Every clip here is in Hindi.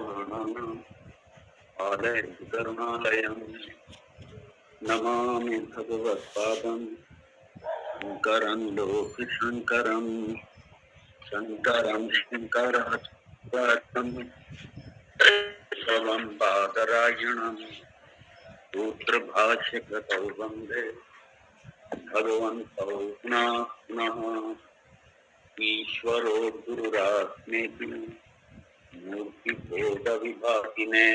ब्रह्माण्डं आलयं करुणालयं नमामि भगवत्पादं शङ्करं लोकशङ्करं शङ्करं शङ्कराचार्यं केशवं बादरायणं सूत्रभाष्यकृतौ वन्दे भगवन्तौ पुनः पुनः ईश्वरो गुरुरात्मेति मूर्तिभेदविभागिने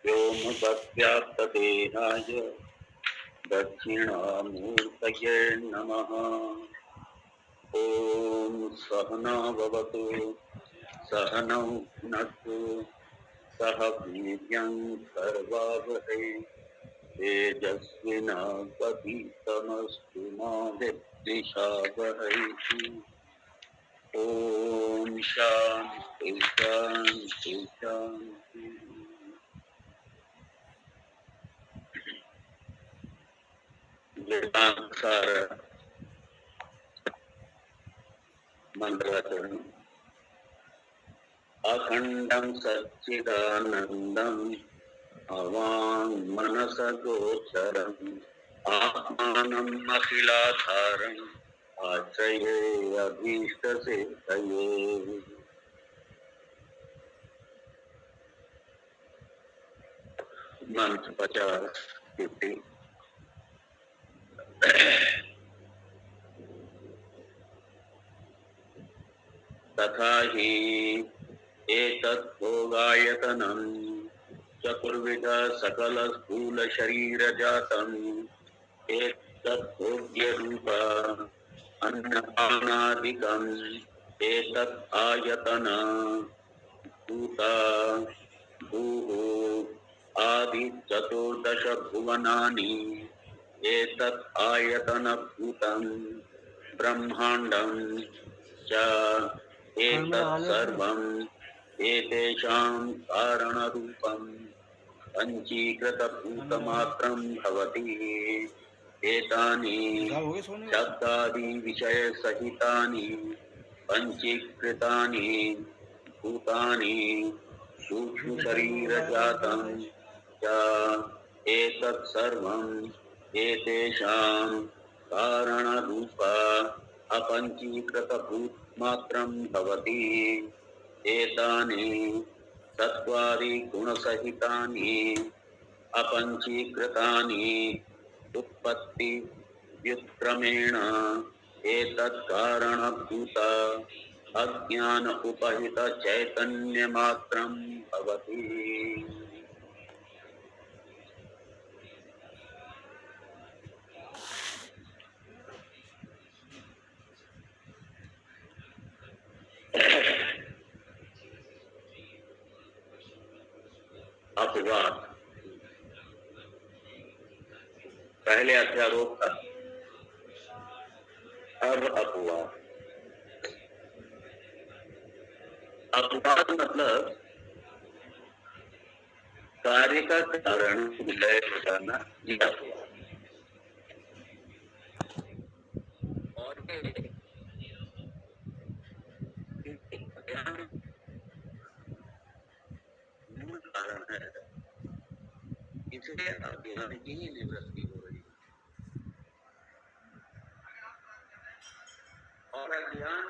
व्योमवद्व्याप्तदेहाय दक्षिणामूर्तये नमः। ॐ सहना भवतु सहनौ भुनक्तु सह वीर्यं कर्वावहै तेजस्विनावधीतमस्तु मा विद्विषावहै। ॐ शान्ति शान्ति शान्ति। वेदांतसार मंत्रवचन अखंडं सच्चिदानंदं अवांग मनसगोचरम् आत्मानम् अखिलाधारम् आश्रये अभीष्टसिद्धये। मंत्र 50 तथा हि एतत् भोगायतनं चतुर्विध सकल स्थूल शरीर जातम् एतत् भोग्यरूप अन्नपानादिकम् एतत् आयतन भूता भूः आदि चतुर्दश भुवनानि एतत् आयतन भूतं ब्रह्माण्डं च एतत् सर्वं एतेषां कारणरूपं पंचीकृत भूतमात्रं भवति। एतानि शब्दादि विषय सहितानि पंचीकृतानि भूतानि सूक्ष्म शरीर जातं च एतत् सर्वं एतेषां कारणरूप अपंचीकृत भूतमात्रं भवति। एतानि चत्वारि गुणसहितानि अपंचीकृतानि उत्पत्ति व्युत्क्रमेण एतत् कारणभूत अज्ञान उपहित चैतन्य मात्रं भवति। अपवाद पहले अध्यारोप था। अब अपवाद। अपवाद मतलब कार्य का कारण विलय बताना ये अपवाद। और मूल कारण है, इसलिए अज्ञान की ही निवृत्ति हो रही है। और अज्ञान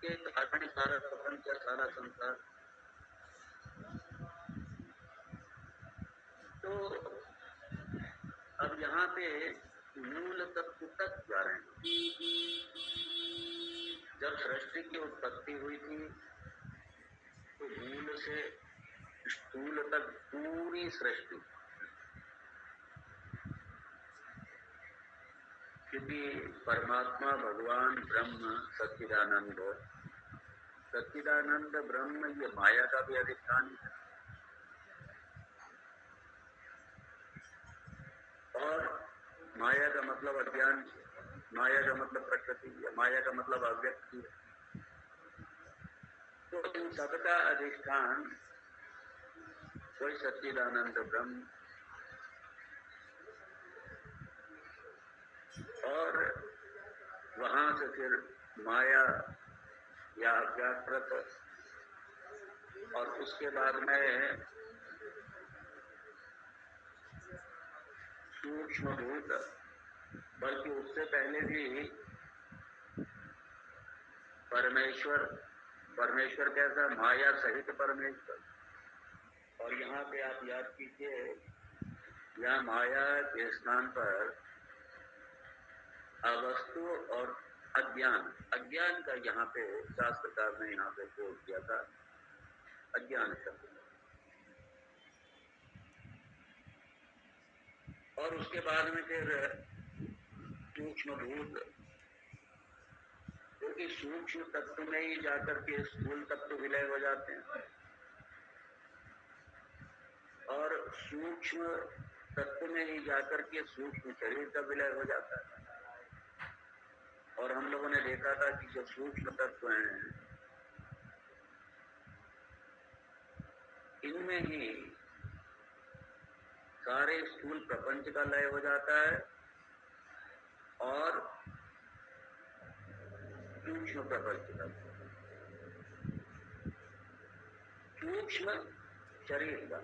के कारण सारा प्रपंच सारा संसार। तो अब यहाँ पे मूल तत्व तक जा रहे हैं। जब सृष्टि की उत्पत्ति हुई थी तो मूल से स्थूल तक पूरी सृष्टि, क्योंकि परमात्मा भगवान ब्रह्म सच्चिदानंद ब्रह्म ये माया का भी अधिष्ठान है। और माया का मतलब अज्ञान, माया का मतलब प्रकृति, माया का मतलब अव्यक्ति। तो इन सबका अधिष्ठान कोई सच्चिदानंद ब्रह्म, और वहां से फिर माया या अव्याकृत और उसके बाद में सूक्ष्म भूत, बल्कि उससे पहले भी परमेश्वर, परमेश्वर कैसा, माया सहित परमेश्वर। और यहाँ पे आप याद कीजिए, यहाँ माया के स्थान पर अवस्तु और अज्ञान, अज्ञान का यहाँ पे शास्त्रकार ने यहाँ पे प्रयोग किया था, अज्ञान शब्द। और उसके बाद में फिर सूक्ष्म भूत, क्योंकि सूक्ष्म तत्व में ही जाकर के स्थूल तत्व विलय हो जाते हैं, और सूक्ष्म तत्व में ही जाकर के सूक्ष्म शरीर का विलय हो जाता है। और हम लोगों ने देखा था कि जो सूक्ष्म तत्व हैं, इनमें ही सारे स्थूल प्रपंच का लय हो जाता है, और सूक्ष्म प्रपंच का, सूक्ष्म शरीर का,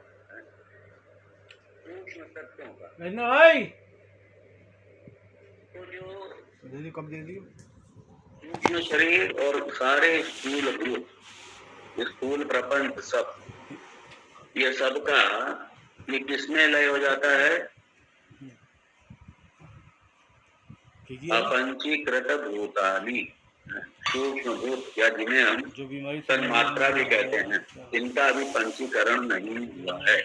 सूक्ष्म तत्वों का। तो जो कब दे दी सूक्ष्म शरीर और सारे स्थूल भूत, स्थूल प्रपंच सब, ये सब का ये किसमें लय हो जाता है? अपंचीकृत भूतानि, सूक्ष्म भूत, या जिन्हें हम तन्मात्रा भी कहते हैं, इनका अभी पंचीकरण नहीं हुआ है।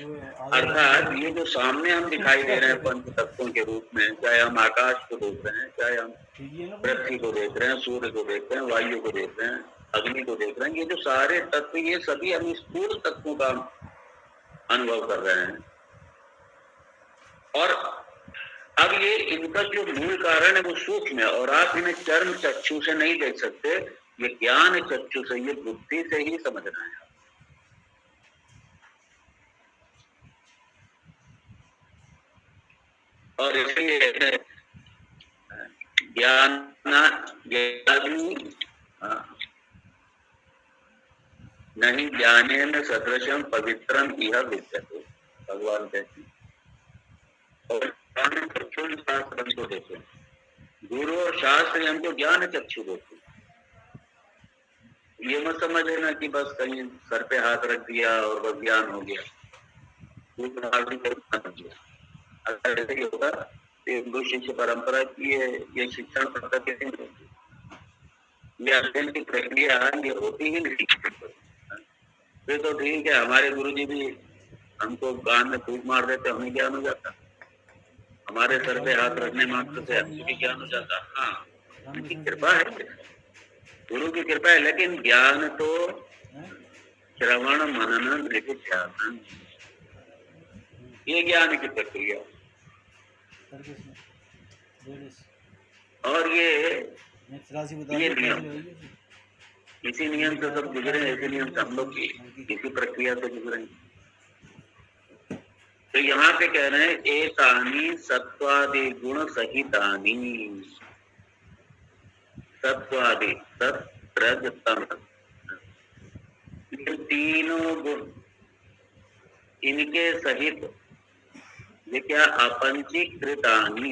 अर्थात ये जो सामने हम दिखाई दे रहे हैं पंच तत्वों के रूप में, चाहे हम आकाश को देख रहे हैं, चाहे हम पृथ्वी को देख रहे हैं, सूर्य को देख रहे हैं, वायु को देख रहे हैं, अग्नि को देख रहे हैं, ये जो सारे तत्व, ये सभी हम स्थूल तत्वों का अनुभव कर रहे हैं। और अब ये इनका जो मूल कारण है वो सूक्ष्म है, और आप इन्हें चर्म चक्षु से नहीं देख सकते, ये ज्ञान चक्षु से, ये बुद्धि से ही समझना है। और इसलिए ज्ञान नहीं ज्ञाने में सदृशम पवित्रम इह विद्यते, भगवान कहते हैं। और शास्त्र हमको देते हैं, गुरु और शास्त्र हमको ज्ञान चक्षु देते हैं। ये मत समझ लेना कि बस कहीं सर पे हाथ रख दिया और बस ज्ञान हो गया, अगर ऐसे ही होगा तो गुरु शिष्य परंपरा की ये शिक्षण पद्धति नहीं होती, ये अध्ययन की प्रक्रिया ये होती ही नहीं। फिर तो ठीक है, हमारे गुरु जी भी हमको कान में फूंक मार देते, हमें ज्ञान हो जाता, हमारे सर पे हाथ रखने मात्र से हमको भी ज्ञान हो जाता। हाँ, उनकी कृपा है, गुरु की कृपा है, लेकिन ज्ञान तो श्रवण मनन ध्यान, ये ज्ञान की प्रक्रिया। और ये नियम, इसी नियम से सब गुजरे, ऐसे नियम से हम लोग इसी प्रक्रिया से गुजरे। तो यहाँ पे कह रहे हैं एतानि सत्वादि गुण सहितानि, सत्वादि सत् रज तम, तीनों गुण इनके सहित ये क्या, अपंचीकृतानि,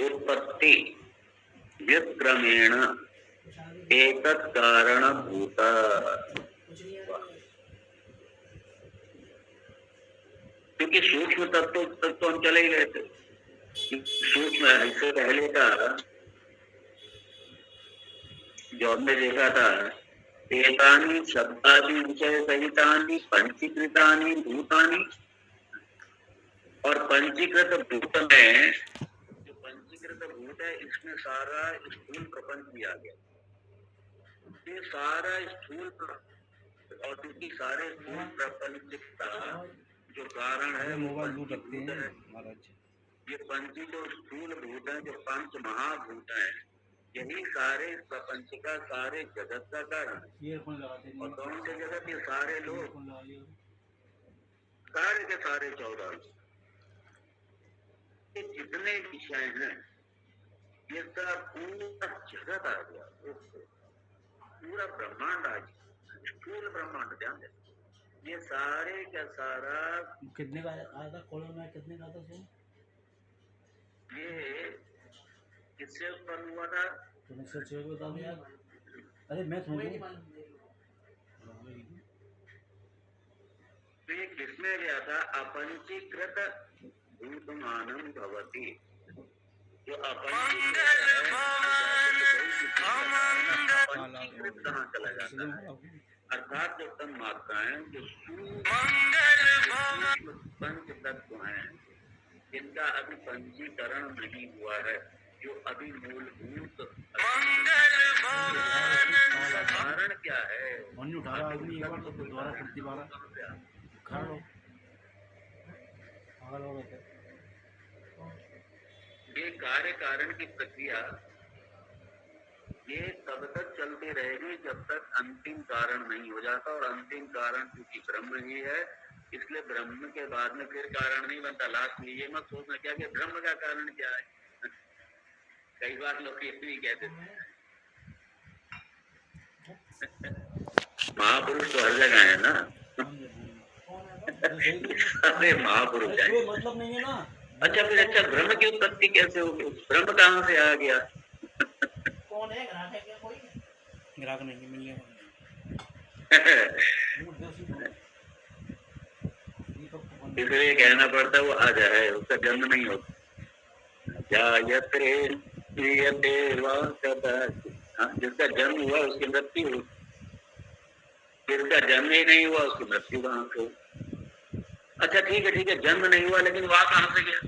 उत्पत्ति व्युत्क्रमेण एतत् कारणभूता। क्योंकि सूक्ष्म तत्व तक तो हम चले ही गए थे, सूक्ष्म इससे पहले का जो हमने देखा था, एतानि शब्दादि विषय सहितानि पंचीकृतानि भूतानि, और पंचीकृत भूत में जो पंचीकृत भूत है, इसमें सारा स्थूल प्रपंच भी आ गया, ये सारा स्थूल, और क्योंकि सारे स्थूल प्रपंच का जो कारण है मोबाइल दूर रखते हैं महाराज, ये पंच जो स्थूल भूत है, जो पंच महाभूत है, यही सारे प्रपंच का, सारे जगत का कारण है। और कौन से जगत? ये सारे लोग, सारे के सारे 14, ये जितने विषय हैं, ये सब पूरा जगत आ गया, पूरा ब्रह्मांड आ गया। ब्रह्मांड, ध्यान दे, ये सारे का सारा कितने का आया था कॉलम में, कितने का था सर? ये किससे उत्पन्न हुआ था? तो निश्चय छः को बता दिया। अरे मैं समझ तो ये किसमें गया था? अपंचीकृत भूतमानम भवति, जो अपंचीकृत कहाँ चला जाता है? अर्थात जो तन मात्राएं, जो पंच तत्व हैं, जिनका अभी पंचीकरण नहीं हुआ है, जो अभी मूलभूत कारण क्या है? द्वारा प्रतिबारा खा लो पागल हो गए। ये कार्य कारण की प्रक्रिया ये तब तक चलती रहेगी जब तक अंतिम कारण नहीं हो जाता, और अंतिम कारण क्योंकि ब्रह्म ही है, इसलिए ब्रह्म के बाद में फिर कारण नहीं बनता। लास्ट में ये मत सोचना क्या कि ब्रह्म का कारण क्या है। कई बार लोग ये भी कहते थे महापुरुष तो हर जगह है ना। अरे महापुरुष है, मतलब नहीं है ना। अच्छा फिर अच्छा ब्रह्म की उत्पत्ति कैसे होगी? ब्रह्म कहाँ से आ गया? कौन है? ग्राहक है क्या? कोई ग्राहक नहीं मिलने वाला। इसलिए कहना पड़ता है वो आ जाए, उसका जन्म नहीं होता। जिसका जन्म हुआ उसकी मृत्यु हुई, जिसका जन्म ही नहीं हुआ उसकी मृत्यु कहाँ से? अच्छा ठीक है, जन्म नहीं हुआ लेकिन वहां कहाँ से गया?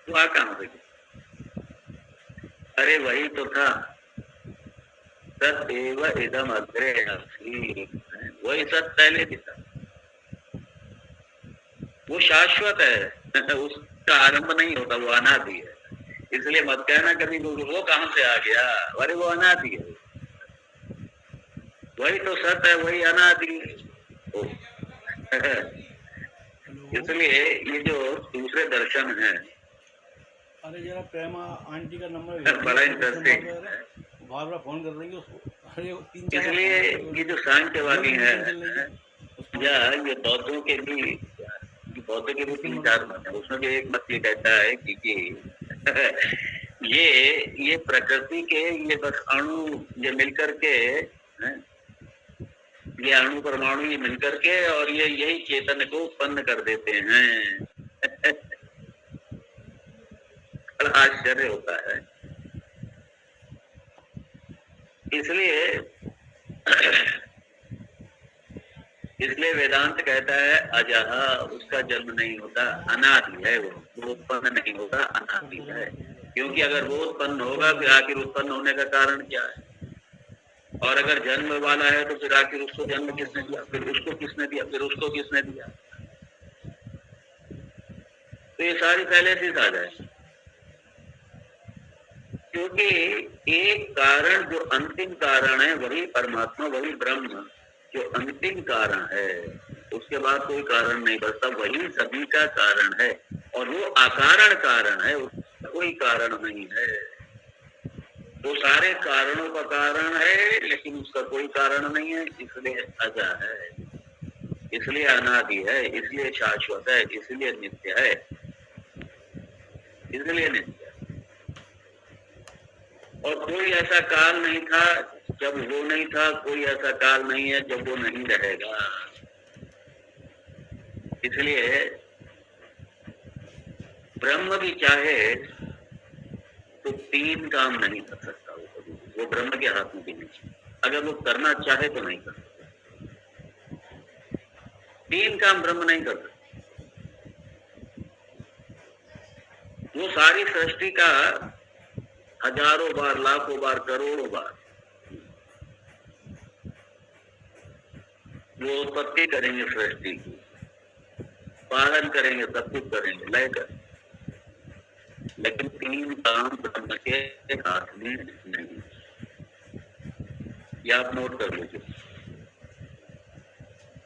वहां कहाँ से गया? अरे वही तो था, तदेव इदम अग्रे अस्ति, वही सब पहले भी था, वो शाश्वत है, उसका आरंभ नहीं होता, वो अनादि है। इसलिए मत कहना कभी वो कहां से आ गया, अरे वो अनादि है, वही तो सत्य है, वही अनादि है। इसलिए ये जो दूसरे दर्शन है, अरे जरा प्रेमा आंटी का नंबर बड़ा इंटरेस्टिंग, बार बार फोन कर रही है उसको। इसलिए ये जो सांख्यवादी है या ये बौद्धों के भी, बौद्ध के भी 3-4 मत है, उसमें भी एक मत ये कहता है कि ये प्रकृति के ये बस अणु ये मिलकर के, ये अणु परमाणु ये मिलकर के और ये यही चेतन को उत्पन्न कर देते हैं। आश्चर्य होता है। इसलिए वेदांत कहता है अजह, उसका जन्म नहीं होता, अनादि है, वो उत्पन्न नहीं होता, अनादि है। क्योंकि अगर वो उत्पन्न होगा फिर आखिर उत्पन्न होने का कारण क्या है? और अगर जन्म वाला है तो फिर आखिर उसको जन्म किसने दिया, फिर उसको किसने दिया, फिर उसको किसने दिया? तो ये सारी पहले से आ जाए, क्योंकि एक कारण जो अंतिम कारण है वही परमात्मा, वही ब्रह्म जो अंतिम कारण है, उसके बाद कोई कारण नहीं बचता, वही सभी का कारण है, और वो अकारण कारण है, उसका कोई कारण नहीं है। वो सारे कारणों का कारण है लेकिन उसका कोई कारण नहीं है, इसलिए अजा है, इसलिए अनादि है, इसलिए शाश्वत है, इसलिए नित्य है, इसलिए नित्य। और कोई ऐसा काल नहीं था जब वो नहीं था, कोई ऐसा काल नहीं है जब वो नहीं रहेगा। इसलिए ब्रह्म भी चाहे तो 3 काम नहीं कर सकता, वो ब्रह्म के हाथ में भी नहीं, अगर वो करना चाहे तो नहीं कर सकता। 3 काम ब्रह्म नहीं कर सकता। वो सारी सृष्टि का हजारों बार, लाखों बार, करोड़ों बार वो उत्पत्ति करेंगे, सृष्टि की पालन करेंगे, सब कुछ करेंगे, लय करेंगे, लेकिन 3 काम ब्रह्म के हाथ में नहीं। ये आप नोट कर लीजिए।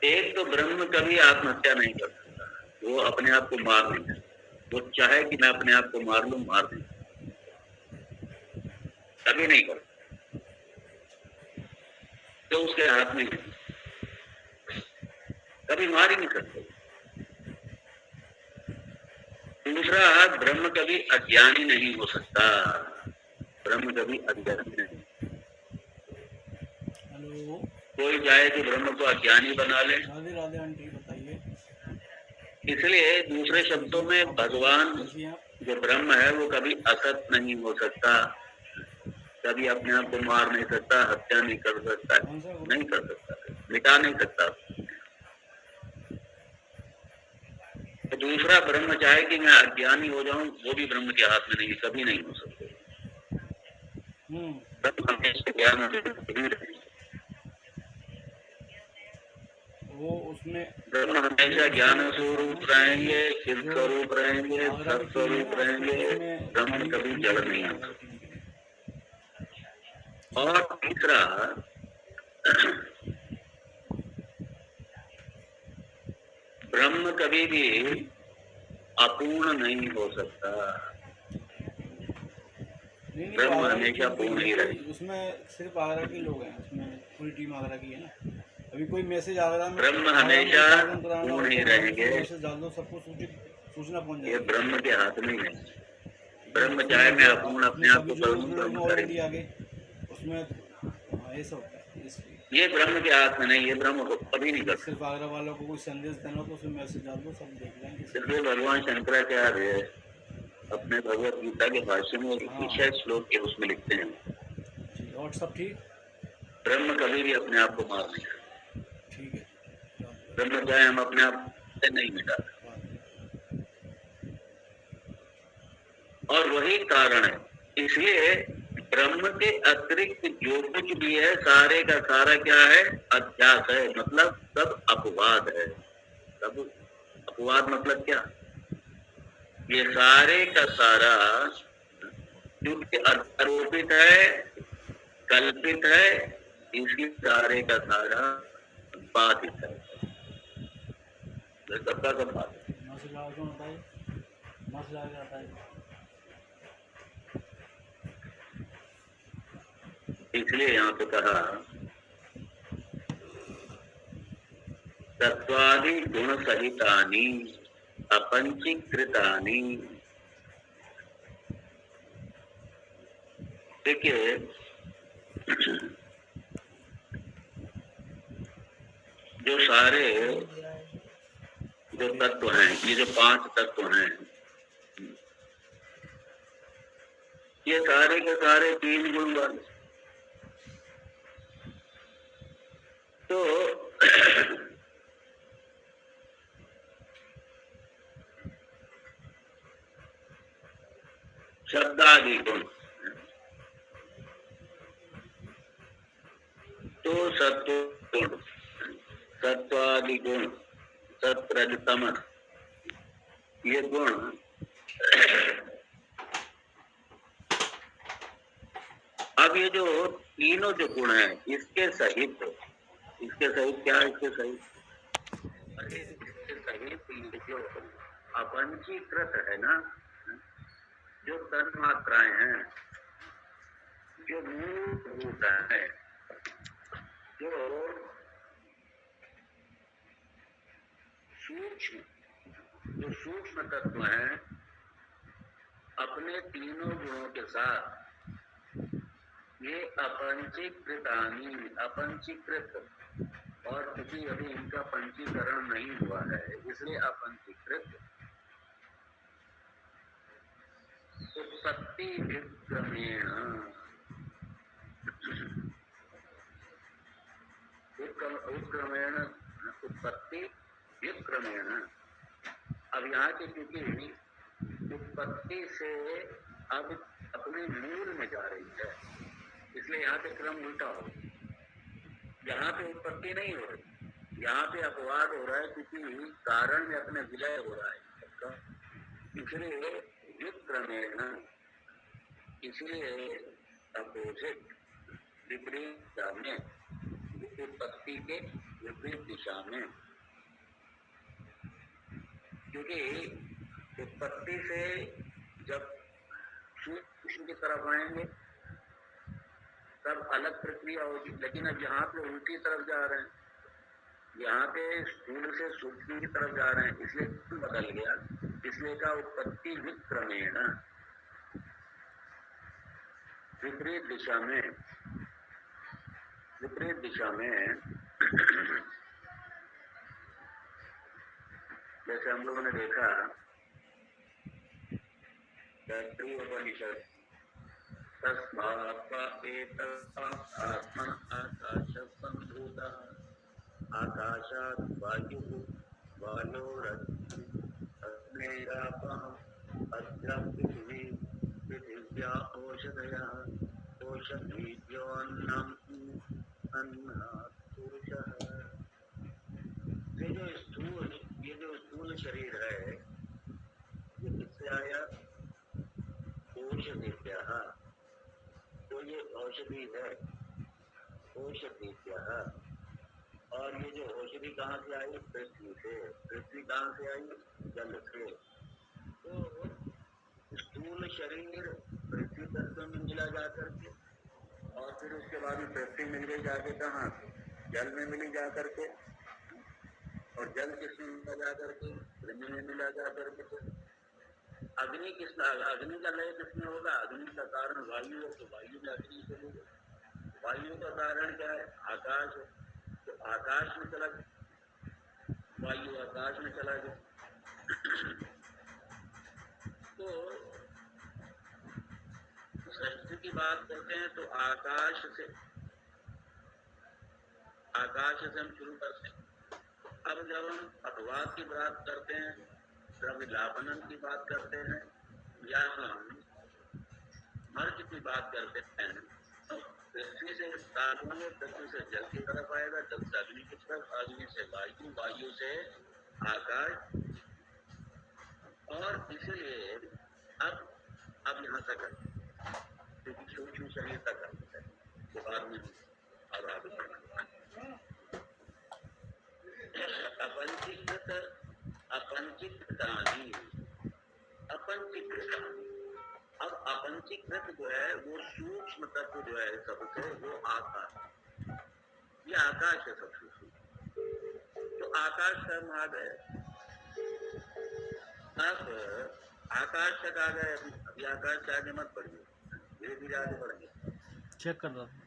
एक तो ब्रह्म कभी आत्महत्या नहीं कर सकता, वो अपने आप को मार नहीं सकता, वो चाहे कि मैं अपने आप को मार लूं, मार नहीं, कभी नहीं कर। जो उसके हाथ में है, कभी मार ही नहीं सकते। दूसरा, ब्रह्म कभी अज्ञानी नहीं हो सकता, ब्रह्म कभी अज्ञानी नहीं। हेलो, कोई चाहे कि ब्रह्म को अज्ञानी बना ले। राधे राधे आंटी, बताइए इसलिए दूसरे शब्दों में भगवान कैसी हैं आप? जो ब्रह्म है वो कभी असत नहीं हो सकता, कभी अपने आप को मार नहीं सकता, हत्या नहीं कर सकता, कौन सा नहीं कर सकता, मिटा नहीं सकता। तो दूसरा ब्रह्म चाहे कि मैं अज्ञानी हो जाऊं, वो भी ब्रह्म के हाथ में नहीं, कभी नहीं हो सकते। ब्रह्म हमेशा ज्ञान ही रहेगा। वो उसमें ब्रह्म हमेशा ज्ञान स्वरूप रहेंगे, चित स्वरूप रहेंगे, सत स्वरूप रहेंगे। ब्रह्म कभी जड़ नहीं हो सकता। और तीसरा, ब्रह्म कभी भी अपूर्ण नहीं हो सकता, नहीं, ब्रह्म हमेशा पूर्ण ही रहे। उसमें सिर्फ आगरा के लोग हैं, उसमें पूरी टीम आगरा की है ना। अभी कोई मैसेज आगरा में, ब्रह्म हमेशा पूर्ण ही रहेंगे, मैसेज डाल दो, सबको सूचना पहुंच ये जाएगी। ब्रह्म के हाथ में है। ब्रह्म चाहे मैं अपूर्ण अपने आप को कर लूं, ब्रह्म ऑलरेडी करेंगे। आगे उसमें ऐसा होता है, इसलिए ये ब्रह्म के हाथ में नहीं, ये ब्रह्म को कभी नहीं कर सिर्फ आगरा वालों को कोई संदेश देना हो तो उसमें मैसेज डाल दो, सब देख लेंगे। सकते। भगवान शंकराचार्य अपने भगवत गीता के भाष्य में एक विशेष श्लोक के उसमें लिखते हैं, और सब ठीक ब्रह्म कभी भी अपने आप को मार नहीं सकता। ठीक है, ब्रह्म चाहे हम अपने आप से नहीं मिटा, और वही कारण है। इसलिए ब्रह्म के अतिरिक्त जो कुछ भी है, सारे का सारा क्या है? अध्यास है, मतलब सब अपवाद है। सब अपवाद मतलब क्या? ये सारे का सारा क्योंकि आरोपित है, कल्पित है, इसलिए सारे का सारा बाधित है। सबका सब बाधित है। इसलिए यहाँ पे कहा तत्वादि गुण सहितानि अपंचीकृतानि। देखिए, जो सारे जो तत्व हैं, ये जो 5 तत्व हैं, ये सारे के सारे 3 गुण वाले। तो शब्दादि गुण, तो सत्व गुण, सत्वादि गुण, सत्रजतमस, ये गुण अब ये जो तीनों जो गुण है, इसके सहित क्या है? इसके सहित जो अपंचीकृत है ना, जो तन मात्राएं हैं, जो मूल रूप है, जो सूक्ष्म तत्व हैं, अपने तीनों गुणों के साथ ये अपंचीकृतानि, अपंचीकृत, और क्योंकि अभी इनका पंचीकरण नहीं हुआ है, इसलिए अपंचीकृत उत्पत्ति विक्रमेण, उत्क्रमेण उत्पत्ति विक्रमेण। अब यहाँ के क्योंकि उत्पत्ति से अब अपने मूल में जा रही है, इसलिए यहाँ पे क्रम उल्टा हो। यहाँ पे उत्पत्ति नहीं हो रही, यहाँ पे अपवाद हो रहा है, क्योंकि कारण में अपने विलय हो रहा है। इसलिए विक्रमेण, इसलिए अपोजिट, विपरीत दिशा में, उत्पत्ति के विपरीत दिशा में। क्योंकि उत्पत्ति से जब सूक्ष्म की तरफ आएंगे सब अलग प्रक्रिया होगी। लेकिन अब यहाँ पे उल्टी तरफ जा रहे हैं, यहाँ पे स्थूल से सूक्ष्म की तरफ जा रहे हैं, इसलिए बदल गया। इसलिए का उत्पत्ति विक्रमेण, विपरीत दिशा में, विपरीत दिशा में। जैसे हम लोगों ने देखा तैत्तिरीयोपनिषद, तस्मात्त्वात्मन आकाशसम्भूतः, आकाशात् वायुः, वायोरग्निरापः, अद्य पृथिवी, पृथिव्या ओषधयः, ओषधीभ्योऽन्नम्, अन्नात् पुरुषः। ये जो स्थूल शरीर है, ये किससे आया? औषधिभ्यः। तो ये औषधि है, औषधिभ्यः। और ये जो औषधि कहाँ से आई? पृथ्वी से। पृथ्वी कहाँ से आई? जल से। तो स्थूल शरीर पृथ्वी तत्व में मिला जा करके, और फिर उसके बाद में पृथ्वी मिल गई जाके कहाँ? जल में मिली जा करके। और जल किसमें मिला जा करके? पृथ्वी में मिला जा करके। अग्नि अग्नि का लय किसमें होगा? अग्नि का कारण वायु है, तो वायु में अग्नि चलेगी। वायु का कारण क्या है? आकाश है, तो आकाश में चला गया, वायु आकाश में चला गया। तो सृष्टि की बात करते हैं तो आकाश से हम शुरू करते हैं। अब जब हम अपवाद की बात करते हैं, जब विलापनन की बात करते हैं, या हम मर्ज की बात करते हैं, तो पृथ्वी से स्टार्ट होंगे, पृथ्वी से जल की तरफ आएगा, जल से अग्नि की तरफ, अग्नि से वायु, वायु से आकाश। और इसलिए अब यहाँ तक है, क्योंकि सूक्ष्म शरीर तक है, तो बाद में अब आगे बढ़ना। अपंचीकृत, अपंचीकृतानि, अपंचीकृतानि। अब अपंचीकृत जो है वो सूक्ष्म तत्व जो है सबसे, वो आकाश, ये आकाश है सबसे सूक्ष्म। तो आकाश का भाग है। अब आकाश तक आ गए, अभी आकाश से आगे मत बढ़िए, धीरे धीरे आगे बढ़ेंगे। चेक कर रहा था।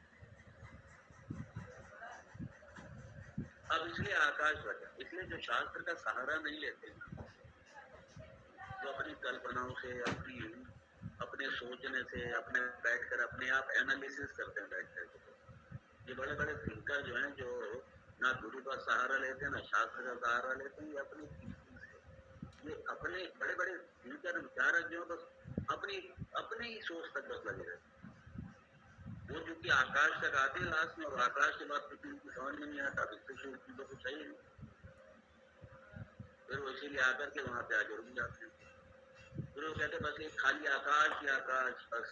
अब इसलिए आकाश बचा, इसलिए जो शास्त्र का सहारा नहीं लेते, जो अपनी कल्पनाओं से, अपने सोचने से, अपने बैठकर अपने आप एनालिसिस करते हैं बैठकर, ये बड़े बड़े थिंकर जो हैं, जो ना गुरु का सहारा लेते हैं, ना शास्त्र का सहारा लेते हैं, ये अपनी थिंकिंग से, ये अपने बड़े बड़े थिंकर विचारक जो बस अपने ही सोच तक बस लगे रहते हैं। वो जो कि आकाश तक आते हैं लास्ट में, और आकाश के बाद पृथ्वी की समझ में नहीं आता, तो कुछ सही नहीं, फिर वो इसीलिए आकर के वहां पे आगे रुक जाते हैं। फिर वो कहते बस एक खाली आकाश ही आकाश, बस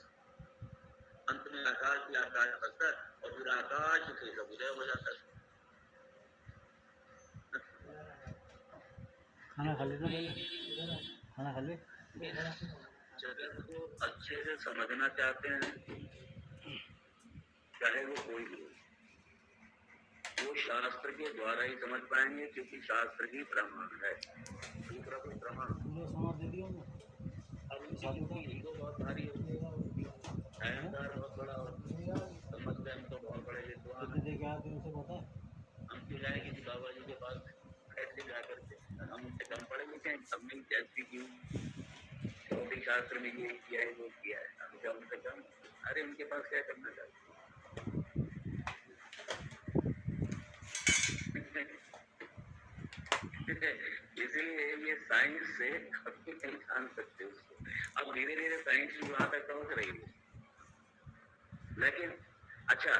अंत में आकाश ही आकाश बसता है, और फिर आकाश से सब उदय हो जाता है। खाना खा लेना, खाना खा ले। जगत को अच्छे से समझना चाहते हैं, चाहे वो कोई भी, वो शास्त्र के द्वारा ही समझ पाएंगे, क्योंकि शास्त्र ही प्रमाण है, दूसरा कोई प्रमाण। अब इनकी ईगो बहुत भारी होती है, अहंकार बहुत बड़ा होता है, समझते हम तो बहुत बड़े विद्वान, हम क्यों जाए किसी बाबा जी के पास ऐसे जाकर के, हम उनसे कम पढ़े लिखे हैं, हमने जैसी की छोटी शास्त्र में ये किया है, वो किया है, हम क्या उनसे कम? अरे उनके पास क्या करना चाहते? इसीलिए ये साइंस से कभी नहीं जान सकते उसको। अब धीरे धीरे साइंस भी वहां तक पहुंच रही है, लेकिन अच्छा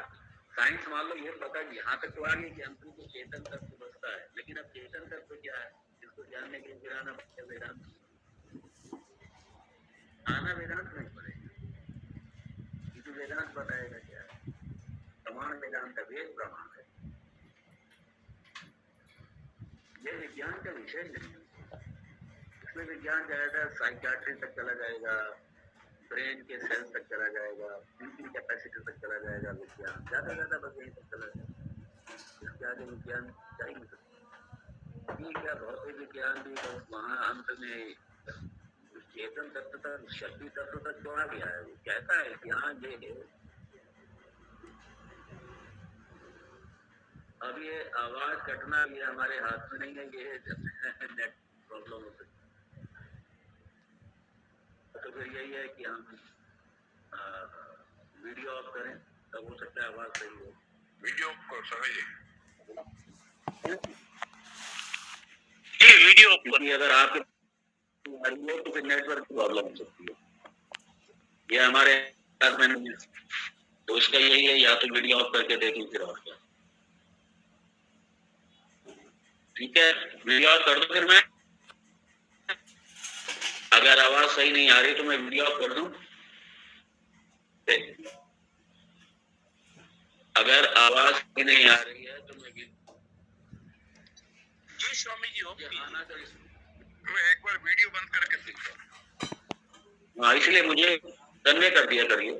साइंस मान लो ये पता यहाँ तक तो आ गई कि हमको तो चेतन तत्व बसता है, लेकिन अब चेतन तत्व क्या है, इसको जानने के लिए आना पड़ेगा वेदांत, आना वेदांत नहीं पड़ेगा, क्योंकि वेदांत बताएगा क्या है, प्रमाण वेदांत का वेद प्रमाण है, ये विज्ञान का विषय नहीं है। इसमें विज्ञान जाएगा साइकियाट्री तक चला जाएगा, ब्रेन के सेल तक चला जाएगा, थिंकिंग कैपेसिटी तक चला जाएगा विज्ञान, ज्यादा बस यहीं तक चला जाएगा। इसके आगे विज्ञान क्या ही नहीं सकता। ठीक है, भौतिक विज्ञान भी तो वहाँ अंत में उस चेतन तत्व तक, शक्ति तत्व तक क्यों आ गया है? वो कहता है कि हाँ ये अब ये आवाज कटना ये हमारे हाथ में नहीं है, ये नेट प्रॉब्लम हो सकती है। तो फिर यही है कि हम वीडियो ऑफ करें, तब हो सकता है आवाज सही हो। वीडियो को समझिए, ये वीडियो क्योंकि अगर आपके तो फिर नेटवर्क की प्रॉब्लम हो सकती है, ये हमारे हाथ में नहीं है। तो इसका यही है, या तो वीडियो ऑफ करके देखें फिर और क्या। ठीक है, वीडियो ऑफ कर दो फिर मैं, अगर आवाज सही नहीं आ रही तो मैं वीडियो ऑफ कर दूं। अगर आवाज सही नहीं आ रही है तो मैं जी स्वामी जी हो मैं एक बार वीडियो बंद करके देखता हूँ। हाँ, इसलिए मुझे कन्वे कर दिया करिए।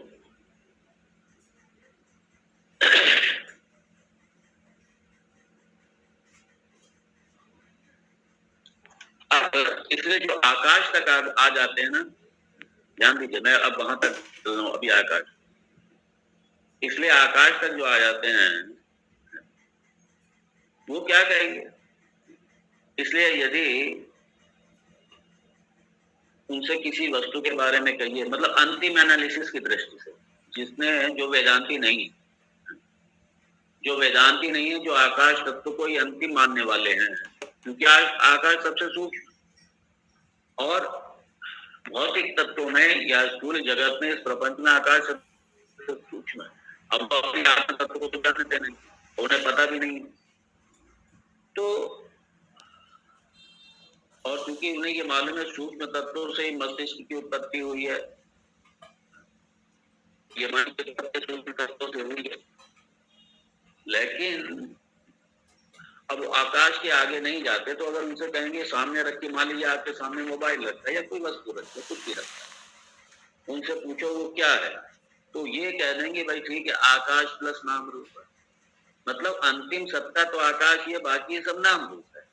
इसलिए जो आकाश तक आ जाते हैं ना, ध्यान दीजिए, मैं अब वहां तक चल रहा हूं, अभी आकाश, इसलिए आकाश तक जो आ जाते हैं वो क्या कहेंगे? इसलिए यदि उनसे किसी वस्तु के बारे में कहिए, मतलब अंतिम एनालिसिस की दृष्टि से, जिसने जो वेदांती नहीं है, जो आकाश तत्व को ही अंतिम मानने वाले हैं, क्योंकि आकाश सबसे सूक्ष्म और भौतिक तत्वों में या स्थूल जगत में, इस प्रपंच में आकाश सबसे सूक्ष्म है। अब तो अपने आत्म तत्व को तो जानते नहीं, उन्हें पता भी नहीं। तो और क्योंकि उन्हें ये मालूम है सूक्ष्म तत्वों से ही मस्तिष्क की उत्पत्ति हुई है, ये मन के सूक्ष्म तत्वों से हुई है, लेकिन अब आकाश के आगे नहीं जाते। तो अगर उनसे कहेंगे सामने रख के, मान लीजिए आपके सामने मोबाइल रखा है या कोई वस्तु रखी है, कुछ भी रखा है, उनसे पूछो वो क्या है, तो ये कह देंगे भाई ठीक है, आकाश प्लस नाम रूप है। मतलब अंतिम सत्ता तो आकाश ही है, बाकी सब नाम रूप है।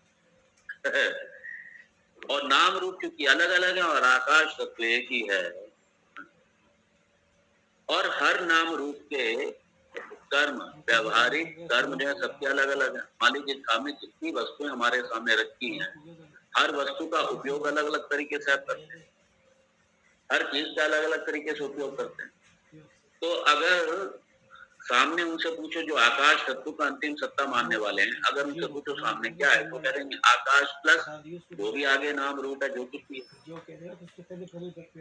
और नाम रूप क्योंकि अलग अलग है और आकाश तत्व एक ही है, और हर नाम रूप के कर्म, व्यवहारिक कर्म जो है सबके अलग अलग है। मान लीजिए सामने जितनी वस्तुएं हमारे सामने रखी हैं, हर वस्तु का उपयोग अलग अलग तरीके से आप करते हैं, हर चीज का अलग अलग तरीके से उपयोग करते हैं। तो अगर सामने उनसे पूछो जो आकाश तत्व का अंतिम सत्ता मानने वाले हैं, अगर उनसे पूछो सामने क्या है, तो कहेंगे आकाश प्लस जो भी आगे नाम रूप है, जो कुछ भी है,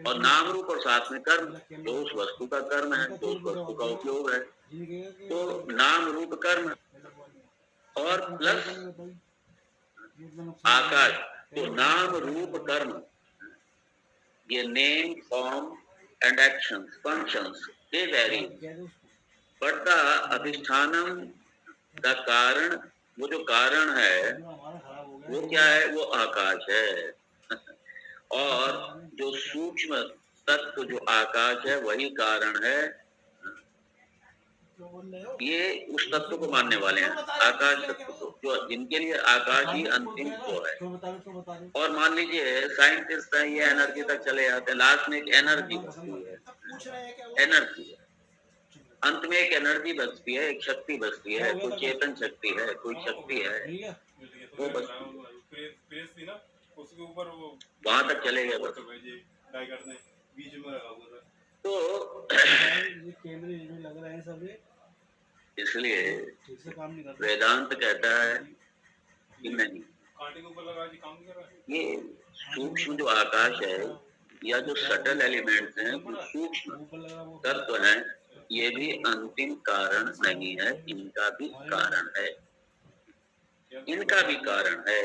और नाम रूप और साथ में कर्म, जो उस वस्तु का कर्म है, जो उस वस्तु का उपयोग है। तो नाम रूप कर्म और प्लस आकाश, तो नाम रूप कर्म, ये name, form and actions, functions, they vary, but the अधिष्ठानम, द कारण, वो जो कारण है वो क्या है? वो आकाश है। और जो सूक्ष्म तत्व जो आकाश है वही कारण है। ये उस तत्व को मानने वाले हैं, आकाश तत्व को, जो जिनके लिए आकाश ही अंतिम को है। और मान लीजिए साइंटिस्ट है, ये एनर्जी तक चले जाते हैं, लास्ट में एक एनर्जी बचती है, एनर्जी है, अंत में एक एनर्जी बचती है, एक शक्ति बचती है, कोई चेतन शक्ति है, कोई शक्ति है, वो बचती है, उसके ऊपर वो वहां तक चले गए बस। तो इसलिए वेदांत कहता है कि नहीं, ये सूक्ष्म जो आकाश है या जो सटल एलिमेंट्स हैं, जो सूक्ष्म तत्व हैं, ये भी अंतिम कारण नहीं है, इनका भी कारण है, इनका भी कारण है।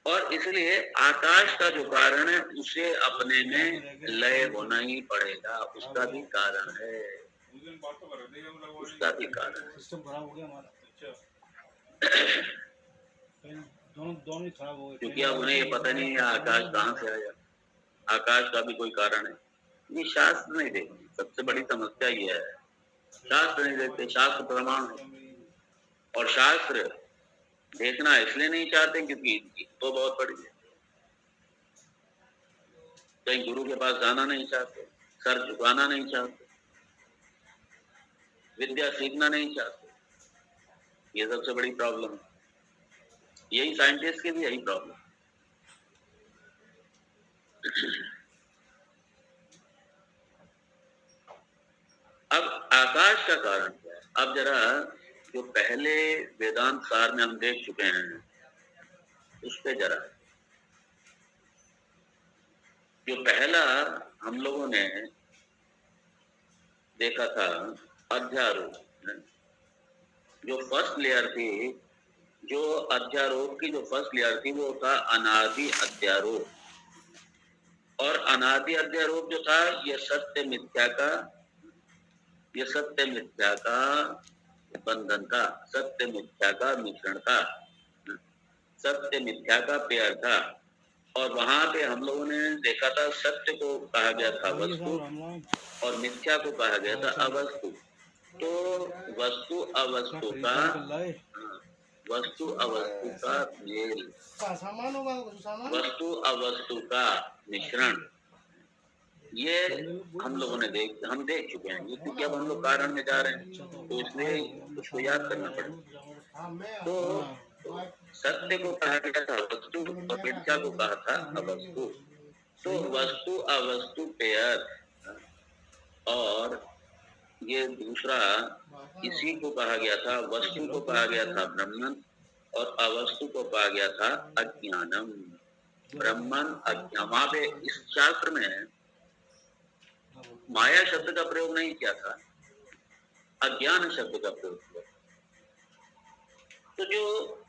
और इसलिए आकाश का जो कारण है उसे अपने में लय होना ही पड़ेगा, उसका भी कारण है, उसका भी कारण है। सिस्टम खराब हो गया हमारा, दोनों ही खराब हो गए, क्योंकि अब उन्हें ये पता नहीं है आकाश कहाँ से आया। आकाश का भी कोई कारण है, ये शास्त्र नहीं देखते। सबसे बड़ी समस्या ये है, शास्त्र नहीं देखते, शास्त्र प्रमाण है। और शास्त्र देखना इसलिए नहीं चाहते क्योंकि इनकी तो बहुत बड़ी है, कहीं गुरु के पास जाना नहीं चाहते, सर झुकाना नहीं चाहते, विद्या सीखना नहीं चाहते। ये सबसे बड़ी प्रॉब्लम है, यही साइंटिस्ट की भी यही प्रॉब्लम। अब आकाश का कारण क्या है? अब जरा जो पहले वेदांत सार में हम देख चुके हैं उस पे जरा, जो पहला हम लोगों ने देखा था अध्यारोप, जो फर्स्ट लेयर थी, जो अध्यारोप की जो फर्स्ट लेयर थी वो था अनादि अध्यारोप। और अनादि अध्यारोप जो था ये सत्य मिथ्या का, ये सत्य मिथ्या का बंधन था, सत्य मिथ्या का मिश्रण था, सत्य मिथ्या का पेयर था। और वहां पे हम लोगों ने देखा था सत्य को कहा गया था वस्तु और मिथ्या को कहा गया था अवस्तु। तो वस्तु अवस्तु का, वस्तु अवस्तु का मेल, वस्तु अवस्तु का मिश्रण, ये हम लोगों ने हम देख चुके हैं। ये क्योंकि अब हम लोग कारण में जा रहे हैं तो इसलिए उसको याद करना पड़ेगा। तो सत्य को कहा गया था वस्तु और मिथ्या को कहा था अवस्तु। तो वस्तु अवस्तु पेयर, और ये दूसरा इसी को कहा गया था, वस्तु को कहा गया था ब्रह्मन और अवस्तु को कहा गया था अज्ञानम। ब्रह्मन अज्ञान, वहां पे इस शास्त्र में माया शब्द का प्रयोग नहीं किया था, अज्ञान शब्द का प्रयोग किया। तो जो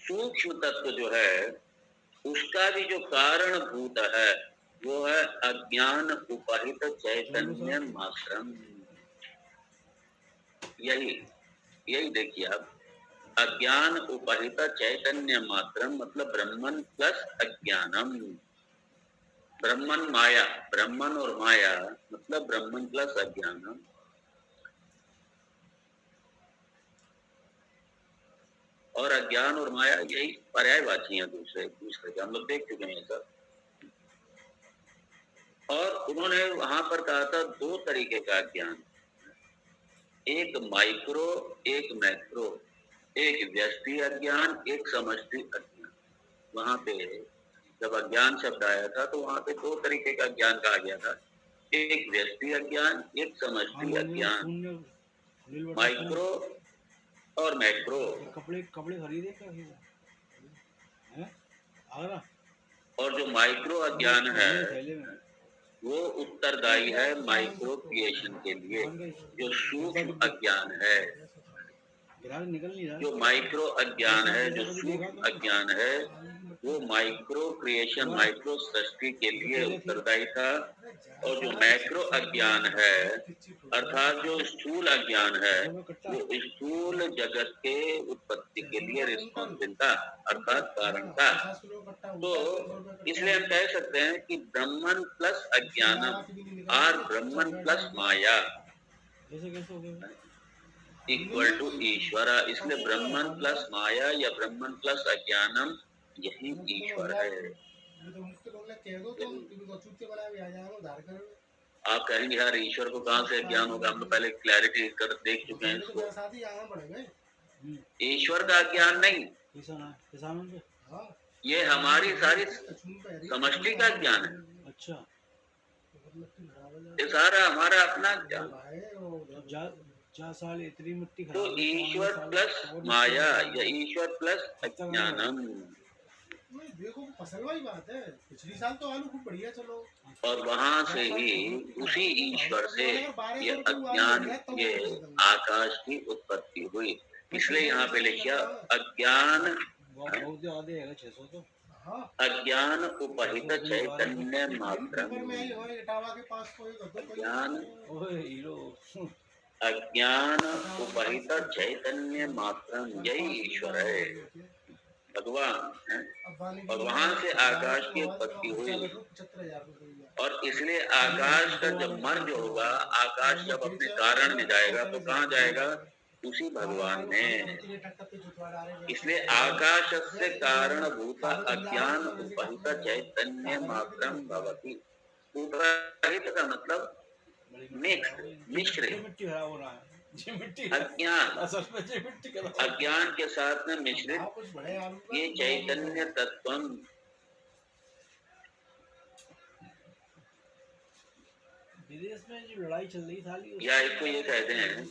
सूक्ष्म तत्व जो है उसका भी जो कारण भूत है वो है अज्ञान उपाहित चैतन्य मात्रम। यही देखिए आप, अज्ञान उपहित चैतन्य मात्रम मतलब ब्रह्मन प्लस अज्ञानम। ब्रह्मन माया, ब्रह्मन और माया मतलब ब्रह्मन प्लस अज्ञानम। और अज्ञान और माया यही पर्यायवाची हैं दूसरे के, हम लोग देख चुके हैं सब। और उन्होंने वहां पर कहा था दो तरीके का ज्ञान, एक माइक्रो एक मैक्रो, एक व्यष्टि अज्ञान एक समष्टि अज्ञान। वहां पे जब अज्ञान शब्द आया था तो वहां पे दो तरीके का ज्ञान कहा गया था, एक व्यष्टि अज्ञान एक समष्टि अज्ञान, माइक्रो और मैक्रो। कपड़े खरीदे क्या? और जो माइक्रो अज्ञान है वो उत्तरदायी है माइक्रो क्रिएशन के लिए। जो सूक्ष्म अज्ञान है, जो माइक्रो अज्ञान है, जो सूक्ष्म अज्ञान है वो माइक्रो क्रिएशन, माइक्रो सृष्टि के लिए उत्तरदायी था। और जो मैक्रो अज्ञान है अर्थात जो स्थूल अज्ञान है वो स्थूल जगत के उत्पत्ति के लिए रिस्पॉन्सिबल था, अर्थात कारण था। तो इसलिए हम कह सकते हैं कि ब्रह्मन प्लस अज्ञानम और ब्रह्मन प्लस माया इक्वल टू ईश्वर। इसलिए ब्रह्मन प्लस माया या ब्रह्मन प्लस अज्ञानम यही ईश्वर है। आप कहेंगे यार ईश्वर को कहाँ से ज्ञान होगा, हम तो पहले क्लैरिटी कर देख चुके हैं इसको। ईश्वर का ज्ञान नहीं, ये हमारी सारी समष्टि का ज्ञान है। अच्छा, ये सारा हमारा अपना ज्ञान। तो ईश्वर प्लस माया या ईश्वर प्लस अज्ञानम। देखो फसल वाली बात है, पिछली साल तो आलू खूब बढ़िया चलो। और वहां से ही उसी ईश्वर से ये अज्ञान, ये आकाश की उत्पत्ति हुई। इसलिए यहाँ पे लिखा अज्ञान, अज्ञान उपहित चैतन्य मात्रम। अज्ञान अज्ञान उपहित चैतन्य मात्रम यही ईश्वर है, भगवान है। और वहां से आकाश की उत्पत्ति हुई, और इसलिए आकाश का जब मर्ज होगा, आकाश जब अपने कारण में जाएगा तो कहाँ जाएगा? उसी भगवान में। इसलिए आकाश से कारण भूता अज्ञान उपहित चैतन्य मात्रम भवति। उपहित का मतलब मिश्रित, मिट्टी खराब हो रहा है जी, मिट्टी अज्ञान, असल में जी मिट्टी खराब अज्ञान के साथ में मिश्रित ये चैतन्य तत्व विदेश में जो लड़ाई चल रही था या इसको ये कहते हैं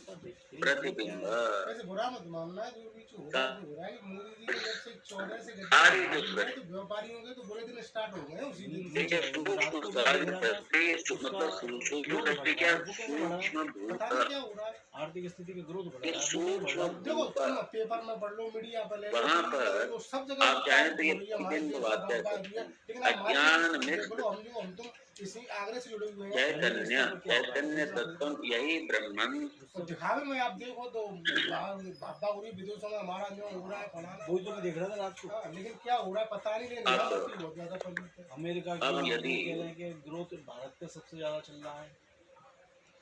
प्रतिबिंब। वैसे बुरा मत मानना, जो भी हो रहा है मोदी जी के जब से 14 से सारी गए तो व्यापारी होंगे तो बुरे दिन स्टार्ट हो गए उसी दिन से। देखिए सूक्ष्म सारी दृष्टि, मतलब सूक्ष्म दृष्टि क्या, सूक्ष्म पता नहीं क्या हो रहा है, आर्थिक स्थिति का ग्रोथ बढ़ एक रहा है। सूक्ष्म देखो तुम पेपर में पढ़ लो, मीडिया पर ले लो, वहाँ पर तो सब जगह आप चाहें तो ये हमारे तीन देश बात का कह बर्बाद सकते हुआ। हैं। लेकिन हमारे अज्ञान देश मिश्र बोलो हम तुम इसी आगरे से जुड़े हुए हैं। चैतन्य, चैतन्य तत्व यही ब्रह्मन। तो दिखावे में आप देखो तो भापा हो रही विदेशों में, हमारा जो हो रहा है फलाना, वही तो मैं देख रहा था रात को। हाँ, लेकिन क्या हो रहा है पता नहीं, लेकिन यहाँ पर बहुत ज्यादा पब्लिक है। अमेरिका अब की यदि कह रहे हैं कि ग्रोथ भारत का सबसे ज्यादा चल रहा है।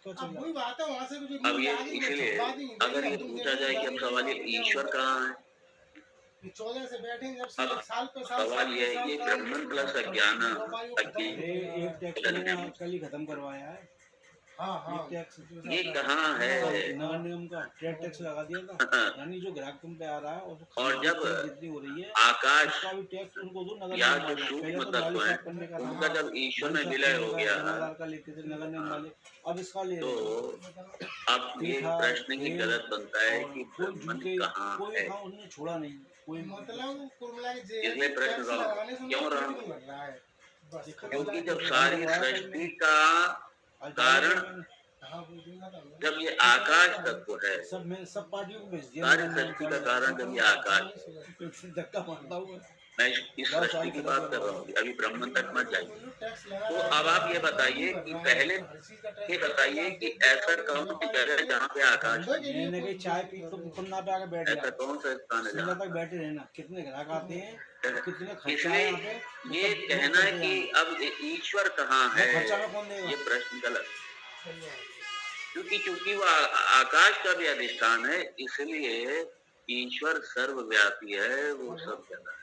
क्या चल अब रहा वही बात है, वहाँ से जो अब ये न्यूज़ आ गई, इसलिए छुपा दी। अगर ये पूछा जाए कि अब सवाल ये ईश्वर कहाँ है, 14 से बैठे जब से अब साल पे साल सवाल ये है, ये ब्रह्मन प्लस अज्ञान, है? एक टैक्स उन्होंने कल ही खत्म करवाया है। हाँ हाँ एक टैक्स ये कहाँ है? नगर निगम का ट्रेड टैक्स लगा दिया था, यानी जो ग्राहक तुम पे आ रहा है और जब जितनी हो रही है आकाश उसका भी टैक्स उनको दो नगर या निगम जो वालों। पहले सूक्ष्म तो तत्व नाली है साफ करने का उनका जब ईश्वर में विलय हो गया जमादार का लेते थे नगर निगम वाले, अब इसका ले रहे तो हैं। अब ये प्रश्न ही गलत बनता है कि कोई ब्रह्मन झूठे कहाँ कोई है। हाँ उन्होंने छोड़ा नहीं कोई, मतलब कुल मिला के इसलिए प्रश्न टैक्स रहा लगाने से क्यों उनको रहा, पेट नहीं भर रहा है बस। क्योंकि जब सारी सृष्टि का कारण, हाँ वो देखा था मैंने। जब ये आकाश तत्व है, सब पार्टियों को भेज दिया सारी सृष्टि का कारण जब ये आकाश है। धक्का मारता हूँ मैं इस सृष्टि की बात कर रहा हूँ, अभी ब्रह्मन तक मत जाइए। तो अब आप ये बताइए कि पहले ये बताइए कि ऐसा कौन सी जगह है जहाँ पे आकाश है? मैंने कही चाय पी तो पन्ना पे आके बैठ ऐसा गया, कौन सा स्थान है सुबह जहाँ? तक बैठे रहना। कितने ग्राहक आते हैं, कितने खर्चा है इसलिए यहाँ पे, ये कहना कि अब ईश्वर कहाँ है, खर्चा में कौन देगा? ये प्रश्न गलत। क्योंकि वो आकाश का भी अधिष्ठान है, इसलिए ईश्वर सर्वव्यापी है, वो सब जगह है।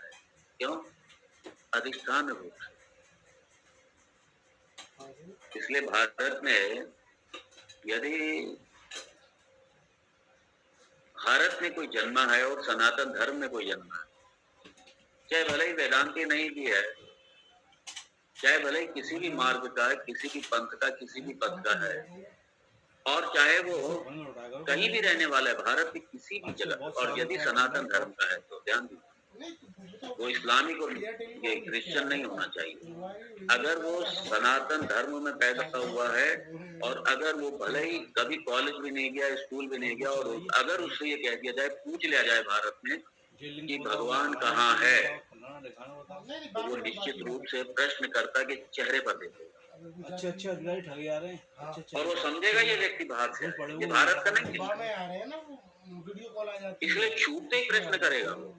क्यों? अधिष्ठान रूप से। इसलिए भारत में यदि भारत में कोई जन्मा है और सनातन धर्म में कोई जन्मा है, चाहे भले ही वेदांती नहीं भी है, चाहे भले ही किसी भी मार्ग का, किसी भी पंथ का, किसी भी पद का है, और चाहे वो कहीं भी रहने वाला है, भारत की किसी भी जगह, और यदि सनातन धर्म का है तो ध्यान दीजिए वो इस्लामिक और ये क्रिश्चियन नहीं होना चाहिए। अगर वो सनातन धर्म में पैदा हुआ है, और अगर वो भले ही कभी कॉलेज भी नहीं गया, स्कूल भी नहीं गया, और अगर उससे ये कह दिया जाए, पूछ लिया जाए भारत में कि भगवान कहाँ है, तो वो निश्चित रूप से प्रश्नकर्ता के चेहरे पर देखेगा। अच्छे अच्छे अधिकारी ठगे आ रहे हैं, अच्छे और वो समझेगा ये व्यक्ति बाहर से है, ये भारत का नहीं बाद है। में आ रहे हैं ना, वो वीडियो कॉल आ जाती है। इसलिए छूटते ही प्रश्न करेगा वो,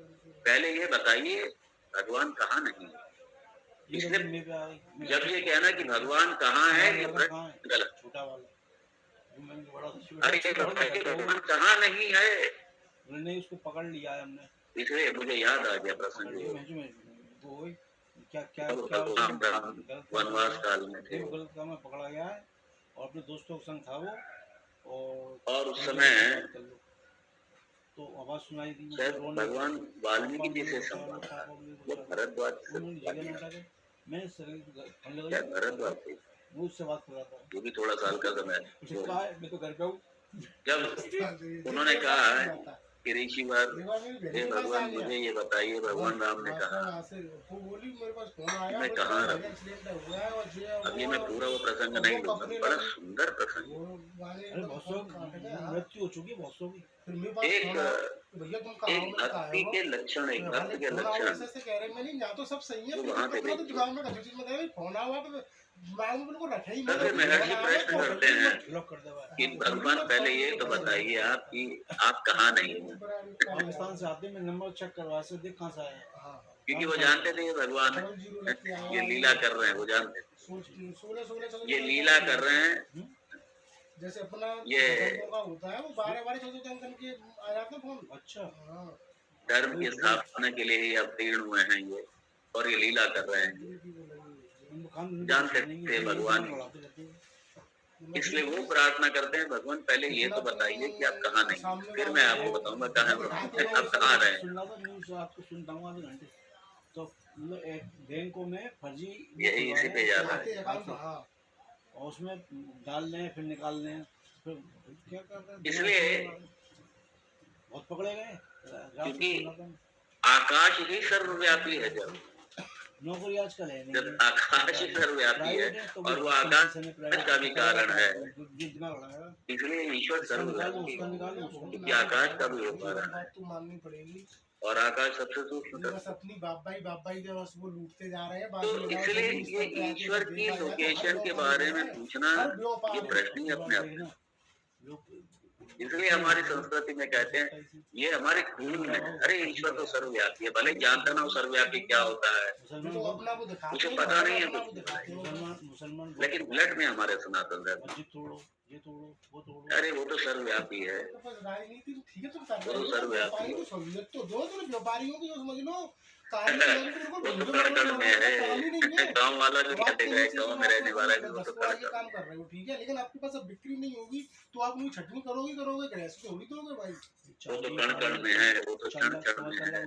पहले ये बताइए भगवान कहाँ नहीं है। इसलिए जब ये कहना कि भगवान कहाँ है, ये प्रश्न गलत। छोटा वाला अरे ये बताइए भगवान कहाँ नहीं है। नहीं उसको पकड़ लिया है हमने, इसलिए मुझे याद आ गया प्रसंग, वो क्या क्या राम वनवास काल में थे, गलत काम में पकड़ा गया है, और अपने दोस्तों का संग था वो, और उस समय तो आवाज सुनाई दी, शायद भगवान वाल्मीकि जी से संवाद था, वो भरद्वाज से मैं शायद भरद्वाज थे, वो उससे बात कर रहा था, वो भी थोड़ा साल का समय। मैं तो घर पे हूँ। जब उन्होंने कहा कि ऋषिवर, हे भगवान मुझे ये बताइए, भगवान राम ने कहा, मैं कहाँ रहूं? अब ये मैं पूरा वो प्रसंग नहीं लूंगा, बड़ा सुंदर प्रसंग। मृत्यु हो चुकी बहुत सौ की। एक भक्ति के लक्षण, एक भक्त के लक्षण तो सब सही है, जो वहाँ पे फोन आवा मांग में बिल्कुल रखे ही तो फिर महर्षि प्रश्न करते हैं ब्लॉक कर दे भाई। कि भगवान पहले ये तो बताइए आप कि आप कहाँ नहीं हैं, पाकिस्तान से आते मैं नंबर चेक करवा से देख कहाँ से आया है। क्योंकि वो जानते थे ये भगवान ये लीला कर रहे हैं, वो जानते थे ये लीला कर रहे हैं। जैसे अपना ये बुजुर्गों का होता है वो 12 14 दिन करके आ जाते हैं फोन। अच्छा हाँ धर्म की स्थापना के लिए ही अवतीर्ण हुए हैं ये, और ये लीला कर रहे हैं, जानते थे भगवान, इसलिए वो प्रार्थना करते हैं भगवान पहले ये तो बताइए कि आप कहाँ नहीं, फिर मैं आपको बताऊंगा कहाँ आप कहाँ रहे हैं। सुनना था न्यूज़ आपको सुनता हूँ आधे घंटे तो मतलब एक बैंकों में फर्जी यही इसी पे जा रहा है। हाँ और उसमें डाल लें फिर निकाल लें फिर क्या करते हैं इसलिए बहुत पकड़े गए रात को क्योंकि सुना था। आकाश ही सर्वव्यापी है, नौकरी आजकल है जब नहीं आकाश ही सर्वव्यापी है और वो आकाश का भी कारण है, जितना बड़ा इसलिए ईश्वर सर्वव्यापी है, क्योंकि आकाश का भी वो कारण है तो माननी पड़ेगी। और आकाश सबसे सूक्ष्म बस तत्व। अपनी बाबाई के बस वो लूटते जा रहे हैं। तो इसलिए ये ईश्वर की लोकेशन के बारे में पूछना ये प्रश्न ही अपने आप में, इसलिए हमारी संस्कृति में कहते हैं ये हमारे खून में है। अरे ईश्वर तो सर्वव्यापी है, भले जानता ना हो सर्वव्यापी क्या होता है, मुझे पता नहीं है कुछ, मुसलमान लेकिन ब्लड में हमारे सनातन धर्म, ये तोड़ो वो तोड़ो अरे वो तो सर्वव्यापी है, राजनीति तो ठीक है तुम वो तो सर्वव्यापी है, सहूलियत तो दो तुम व्यापारियों की समझ लो। वो तो कण कण में है। गाँव वाला जो कहते हैं गाँव में रहने वाला है वो तो कण कण काम कर रहे हो ठीक है, लेकिन आपके पास अब बिक्री नहीं होगी तो आप मुझे छटनी करोगे गैस थोड़ी दोगे भाई। वो तो कण कण में है, वो तो क्षण क्षण में है,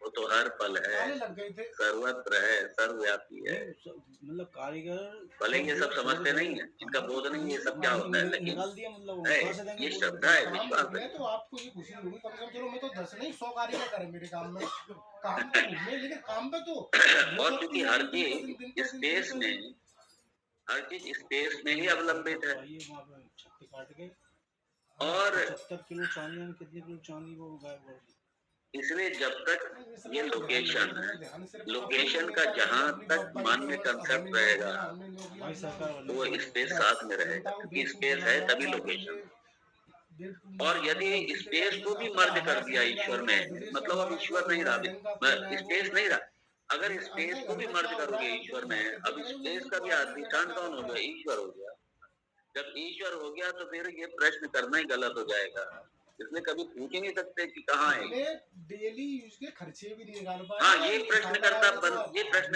वो तो हर पल है, लग गए थे सर्वत्र है, सर्वव्यापी है। मतलब कारीगर भले ये सब समझते नहीं है, इनका बोध नहीं है ये सब क्या होता है, लेकिन निकाल दिया मतलब है, ये श्रद्धा है, विश्वास है। तो आपको ये खुशी होगी कम से कम। चलो मैं तो 10 नहीं 100 कारीगर करें मेरे काम में, काम पे नहीं है, लेकिन काम पे तो और क्योंकि हर चीज स्पेस में, हर चीज स्पेस में ही अवलंबित है, छत्ती काट के और 75 किलो चांदी में कितने किलो चांदी वो गायब कर दी। इसलिए जब तक ये लोकेशन है, लोकेशन का जहाँ तक मन में कंसेप्ट रहेगा भाई सरकार वाले वो स्पेस साथ में रहेगा, क्योंकि स्पेस है तभी लोकेशन। और यदि स्पेस को भी मर्ज कर दिया ईश्वर में, मतलब अब ईश्वर नहीं रहा, स्पेस नहीं रहा, अगर स्पेस को भी मर्ज करोगे ईश्वर में, अब स्पेस का भी अधिष्ठान कौन हो गया, ईश्वर हो गया। जब ईश्वर हो गया तो फिर ये प्रश्न करना ही गलत हो जाएगा, इसलिए कभी पूछ ही नहीं सकते कि कहाँ है। डेली यूज के खर्चे भी नहीं निकाल पाए। हाँ, ये प्रश्न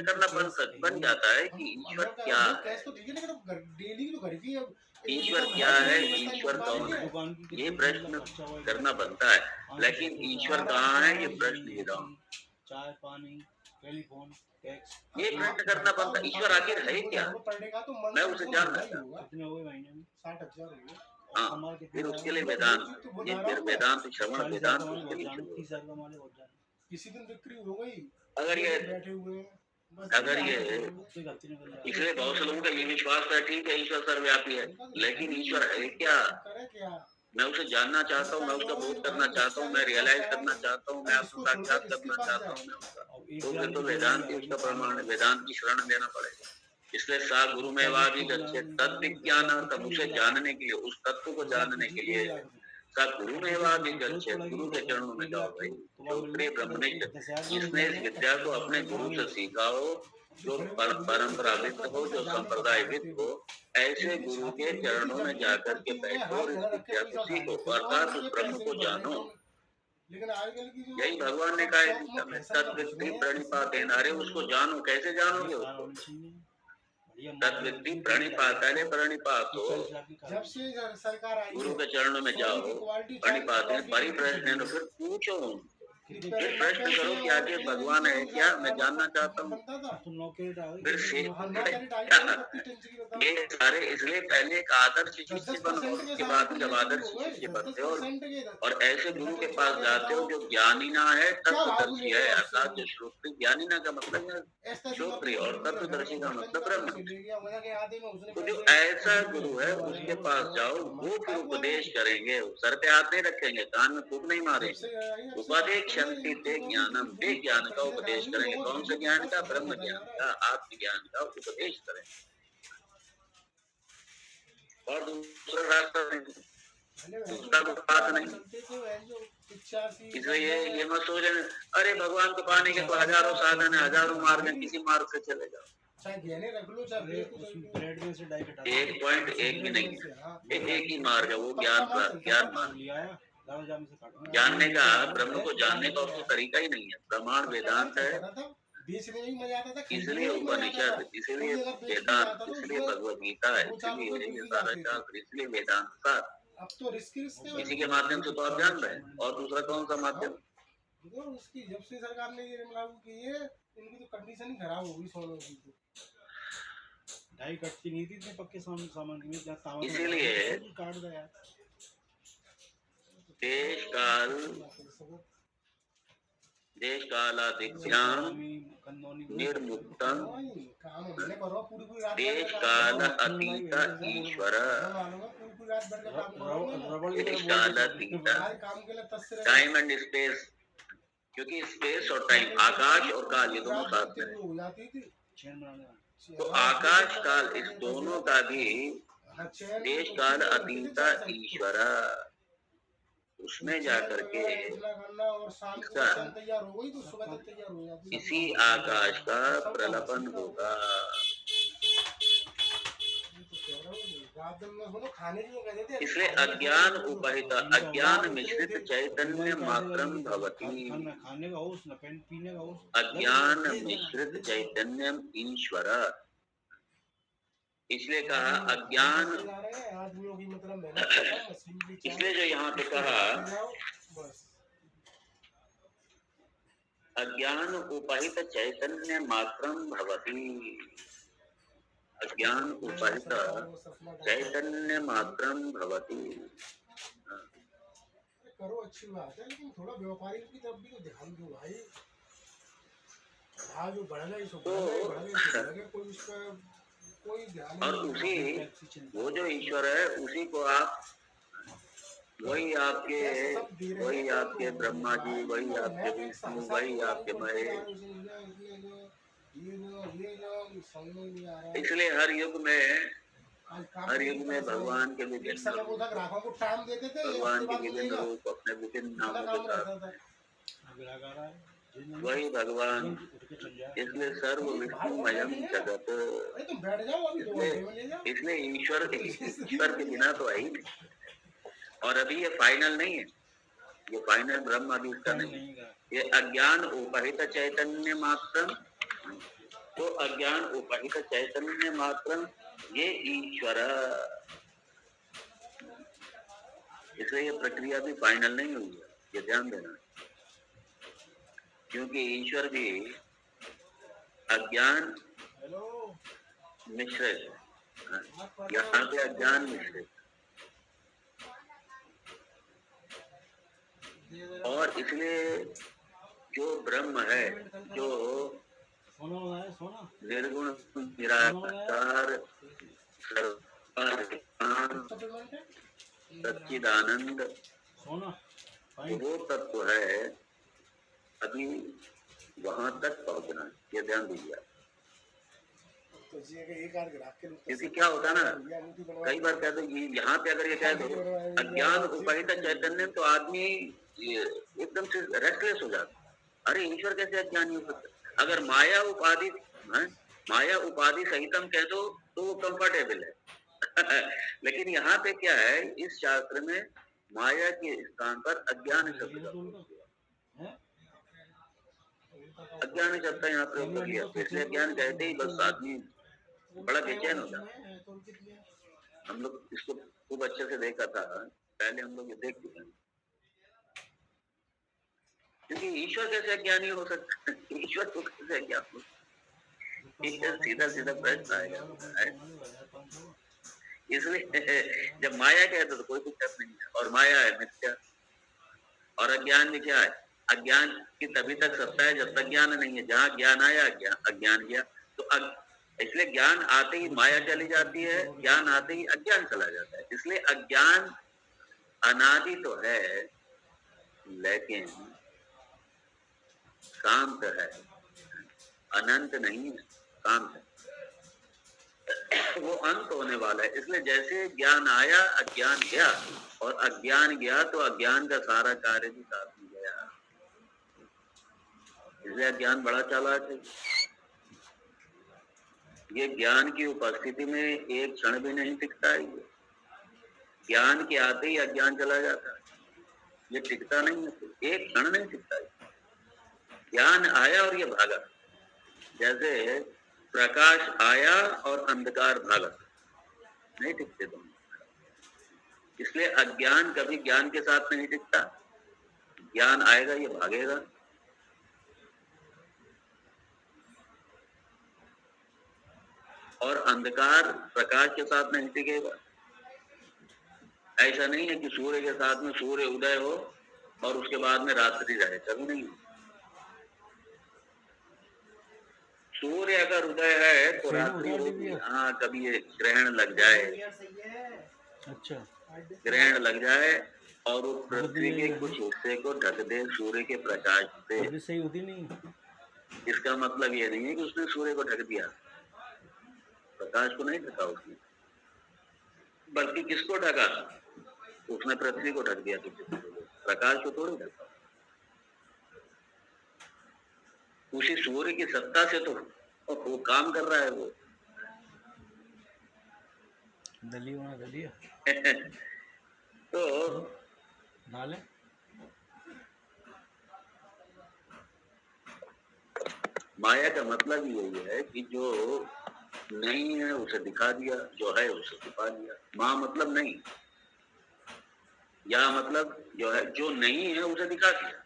करना बन जाता है कि ईश्वर क्या है, तो ठीक है, लेकिन डेली तो घर की ईश्वर क्या है, ईश्वर कौन है, ये प्रश्न करना बनता है, लेकिन ईश्वर कहाँ है ये प्रश्न ही रहा, चाय पानी टेलीफोन टैक्स ये प्रश्न करना बनता है। ईश्वर आखिर है क्या, मैं उसे जानना चाहूँगा। कितने हो गए महीने में 60,000 हो गए। हाँ, फिर उसके लिए वेदांत, ये फिर वेदांत श्रवण, वेदांत उसके लिए शुरू। 30,000 कमाने बहुत जाने किसी दिन बिक्री हो गई, अगर ये बैठे हुए हैं, इसलिए बहुत से लोगों का ये विश्वास है ठीक है ईश्वर सर्वव्यापी है, लेकिन ईश्वर है क्या, करे क्या। मैं उसे जानना चाहता हूँ, मैं उसका बोध करना चाहता हूँ, मैं रियलाइज करना चाहता हूँ, मैं आपको साक्षात करना चाहता हूँ मैं उसका, तो फिर तो वेदांत ही उसका प्रमाण है, वेदांत की शरण लेना पड़ेगा। इसलिए सा गुरु में वादी गच्छे तत्व विज्ञान, तब उसे जानने के लिए, उस तत्व को जानने के लिए सा गुरु में वादी गच्छे, गुरु के चरणों में जाओ भाई। श्रोत्रिय ब्रह्मनिष्ठ, जिसने इस विद्या को अपने गुरु से सीखा हो, जो परंपराविद हो, जो संप्रदायविद हो, ऐसे गुरु के चरणों में जाकर के बैठो और इस विद्या को सीखो, अर्थात उस ब्रह्म को जानो। यही भगवान ने कहा तद्विद्धि प्रणिपातेन, अरे उसको जानो, कैसे जानोगे उसको, तद्विद्धि प्रणिपातेन, प्रणिपातो, जब से सरकार आई गुरु के चरणों में जाओ, प्रणिपातेन परिप्रश्न, फिर पूछो, फिर प्रश्न करो कि आगे भगवान है क्या, मैं जानना चाहता हूँ। फिर से ये सारे, इसलिए पहले एक आदर्श शिष्य बनो, उसके बाद जब आदर्श शिष्य बनते हो और ऐसे गुरु के पास जाते हो जो ज्ञानी ना है तत्वदर्शी है, अर्थात जो श्रोत्री, ज्ञानी ना का मतलब है श्रोत्री और तत्वदर्शी का मतलब ब्रह्म। तो जो ऐसा गुरु है उसके पास जाओ, वो फिर उपदेश करेंगे, सर पे हाथ नहीं रखेंगे, कान में फूंक नहीं मारेंगे, उपदेश उपदेशयन्ति ते ज्ञानम, वे ज्ञान का उपदेश करेंगे। कौन से ज्ञान का? ब्रह्म ज्ञान का, आत्मज्ञान का उपदेश करेंगे। और दूसरा रास्ता नहीं, दूसरा बात नहीं। इसलिए ये मत सोचना अरे भगवान को पाने के तो हजारों साधन है, हजारों मार्ग है, किसी मार्ग से चले जाओ। एक पॉइंट एक भी नहीं है, एक ही मार्ग है, वो ज्ञान मार्ग। जानने का, ब्रह्म को जानने का उसको तरीका ही नहीं है। प्रमाण वेदांत है, इसलिए उपनिषद, इसलिए वेदांत, इसलिए भगवद गीता है, इसलिए ये सारा शास्त्र, इसलिए वेदांत सार। अब तो रिस्क इसी के माध्यम से तो आप जान रहे हैं। और दूसरा कौन सा माध्यम? उसकी जब से सरकार ने ये लागू की है, इनकी तो कंडीशन ही खराब हो गई सोनों की। तो ढाई कटती नहीं थी इतने पक्के सामान में, इसीलिए काट गया। देश कालादिभ्याम निर्मुक्तम देश काल अतीत ईश्वर। देश काल अतीत, टाइम एंड स्पेस, क्योंकि स्पेस और टाइम, आकाश और काल, ये दोनों साथ में है। तो आकाश काल, इस दोनों का भी देश काल अतीत ईश्वर, उसमें जाकर के इसका इसी आकाश का प्रलपन होगा। इसलिए अज्ञान उपहित, अज्ञान मिश्रित चैतन्य मात्रम भवति। अज्ञान मिश्रित चैतन्यम ईश्वर, इसलिए कहा अज्ञान। इसलिए जो यहाँ पे कहा अज्ञान उपहित चैतन्य मात्रम भवति, अज्ञान उपहित चैतन्य मात्रम भवति। करो अच्छी बात है, लेकिन थोड़ा व्यापारी की तरफ भी तो ध्यान दो भाई। आज जो बढ़ गई सो कोई उस पर कोई ध्यान। और उसी वो जो ईश्वर है, उसी को आप, वही आपके ब्रह्मा जी, वही आपके विष्णु, वही आपके महेश। इसलिए हर युग में भगवान के विभिन्न रूप, भगवान के विभिन्न रूप अपने विभिन्न नामों के साथ, वही भगवान। इसलिए सर्व विष्णुमयम जगत, इसलिए ईश्वर के बिना तो है ही नहीं। और अभी ये फाइनल नहीं है, ये फाइनल ब्रह्म अभी इसका नहीं। ये अज्ञान उपहित चैतन्य मात्रम, तो अज्ञान उपहित चैतन्य मात्रम ये ईश्वर। इसलिए ये प्रक्रिया भी फाइनल नहीं हुई है, ये ध्यान देना। क्योंकि ईश्वर भी अज्ञान मिश्रित, यहाँ पे अज्ञान मिश्रित, और इसलिए जो ब्रह्म है, जो निर्गुण निराकार सच्चिदानंद, वो तत्व है, अभी वहां तक पहुंचना, ये ध्यान दीजिए। क्योंकि क्या होता है ना, कई बार कहते हैं यहाँ पे अगर ये कह दो अज्ञान उपहित चैतन्य, तो आदमी एकदम से रेस्टलेस हो जाता। अरे ईश्वर कैसे अज्ञानी हो सकता? अगर माया उपाधि सहितम कह दो तो वो कंफर्टेबल है। लेकिन यहाँ पे क्या है, इस शास्त्र में माया के स्थान पर अज्ञान शब्द का, अज्ञान शब्द यहाँ प्रयोग कर लिया। इसलिए अज्ञान कहते ही बस आदमी बड़ा बेचैन हो जाता है। हम लोग इसको खूब अच्छे से देखा था, पहले हम लोग ये देख चुके हैं। क्योंकि ईश्वर कैसे अज्ञानी हो सकता है? ईश्वर को कैसे अज्ञान हो? सीधा सीधा प्रश्न आएगा। इसलिए जब माया कहते तो कोई दिक्कत नहीं है, और माया है मिथ्या। और अज्ञान भी क्या है? अज्ञान की तभी तक सत्ता है जब तक ज्ञान नहीं है। जहाँ ज्ञान आया अज्ञान गया। तो इसलिए ज्ञान आते ही माया चली जाती है, ज्ञान आते ही अज्ञान चला जाता है। इसलिए अज्ञान अनादि तो है, लेकिन शांत है, अनंत नहीं है, शांत है, वो अंत होने वाला है। इसलिए जैसे ज्ञान आया अज्ञान गया, और अज्ञान गया तो अज्ञान का सारा कार्य भी साथ में गया। इसलिए अज्ञान बड़ा चालाक है। ये ज्ञान की उपस्थिति में एक क्षण भी नहीं टिकता है। ये ज्ञान के आते ही अज्ञान चला जाता है, ये टिकता नहीं है, एक क्षण नहीं टिकता है। ज्ञान आया और ये भागा, जैसे प्रकाश आया और अंधकार भागा, नहीं टिकते दोनों। इसलिए अज्ञान कभी ज्ञान के साथ नहीं टिकता। ज्ञान आएगा ये भागेगा, और अंधकार प्रकाश के साथ नहीं टिकेगा। ऐसा नहीं है कि सूर्य के साथ में सूर्य उदय हो और उसके बाद में रात्रि रहे, कभी नहीं। सूर्य अगर उदय है तो रात्रि होगी। हाँ, कभी ये ग्रहण लग जाए, अच्छा, ग्रहण लग जाए और वो पृथ्वी के कुछ हिस्से को ढक दे सूर्य के प्रकाश से, अभी सही होती नहीं। इसका मतलब ये नहीं है कि उसने सूर्य को ढक दिया, प्रकाश को नहीं ढका उसने, बल्कि किसको ढका? उसने पृथ्वी को ढक दिया, प्रकाश को थोड़ी ढका। उसी सूर्य की सत्ता से तो वो काम कर रहा है वो। दलिया तो नाले माया का मतलब यही है कि जो नहीं है उसे दिखा दिया, जो है उसे छुपा दिया। माँ मतलब नहीं, या मतलब जो है, जो नहीं है उसे दिखा दिया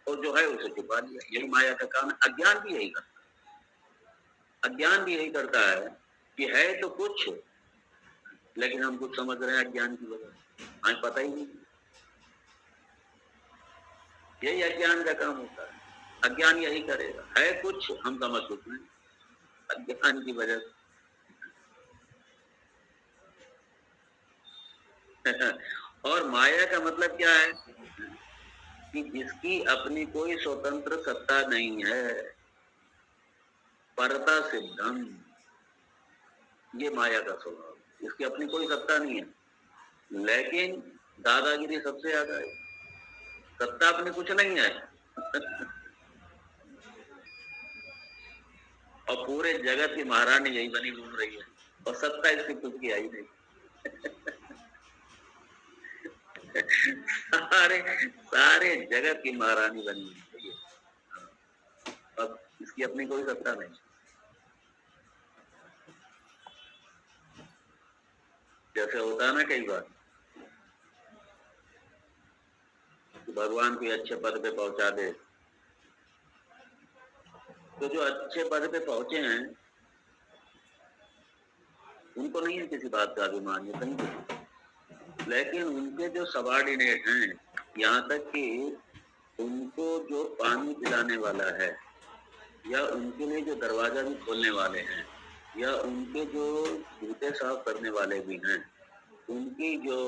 और जो है उसे छुपा दिया। यही माया का काम है। अज्ञान भी यही करता है। अज्ञान भी यही करता है कि है तो कुछ, लेकिन हम कुछ समझ रहे हैं अज्ञान की वजह, हमें पता ही नहीं। यही अज्ञान का काम होता है। अज्ञान यही करेगा, है कुछ हम समझ कुछ नहीं, अज्ञान की वजह से। और माया का मतलब क्या है? कि जिसकी अपनी कोई स्वतंत्र सत्ता नहीं है, परता सिद्धम, ये माया का स्वभाव। इसकी अपनी कोई सत्ता नहीं है, लेकिन दादागिरी सबसे ज्यादा है। सत्ता अपनी कुछ नहीं है और पूरे जगत की महारानी यही बनी घूम रही है, और सत्ता इसकी खुद की आई नहीं। सारे जगत की महारानी बनी हुई है, अब इसकी अपनी कोई सत्ता नहीं। जैसे होता है ना कई बार कि भगवान कोई अच्छे पद पे पहुंचा दे, तो जो अच्छे पद पे पहुंचे हैं उनको नहीं है किसी बात का अभिमान, ये कहीं, लेकिन उनके जो सबॉर्डिनेट हैं, यहाँ तक कि उनको जो पानी पिलाने वाला है, या उनके लिए जो दरवाजा भी खोलने वाले हैं, या उनके जो जूते साफ करने वाले भी हैं, उनकी जो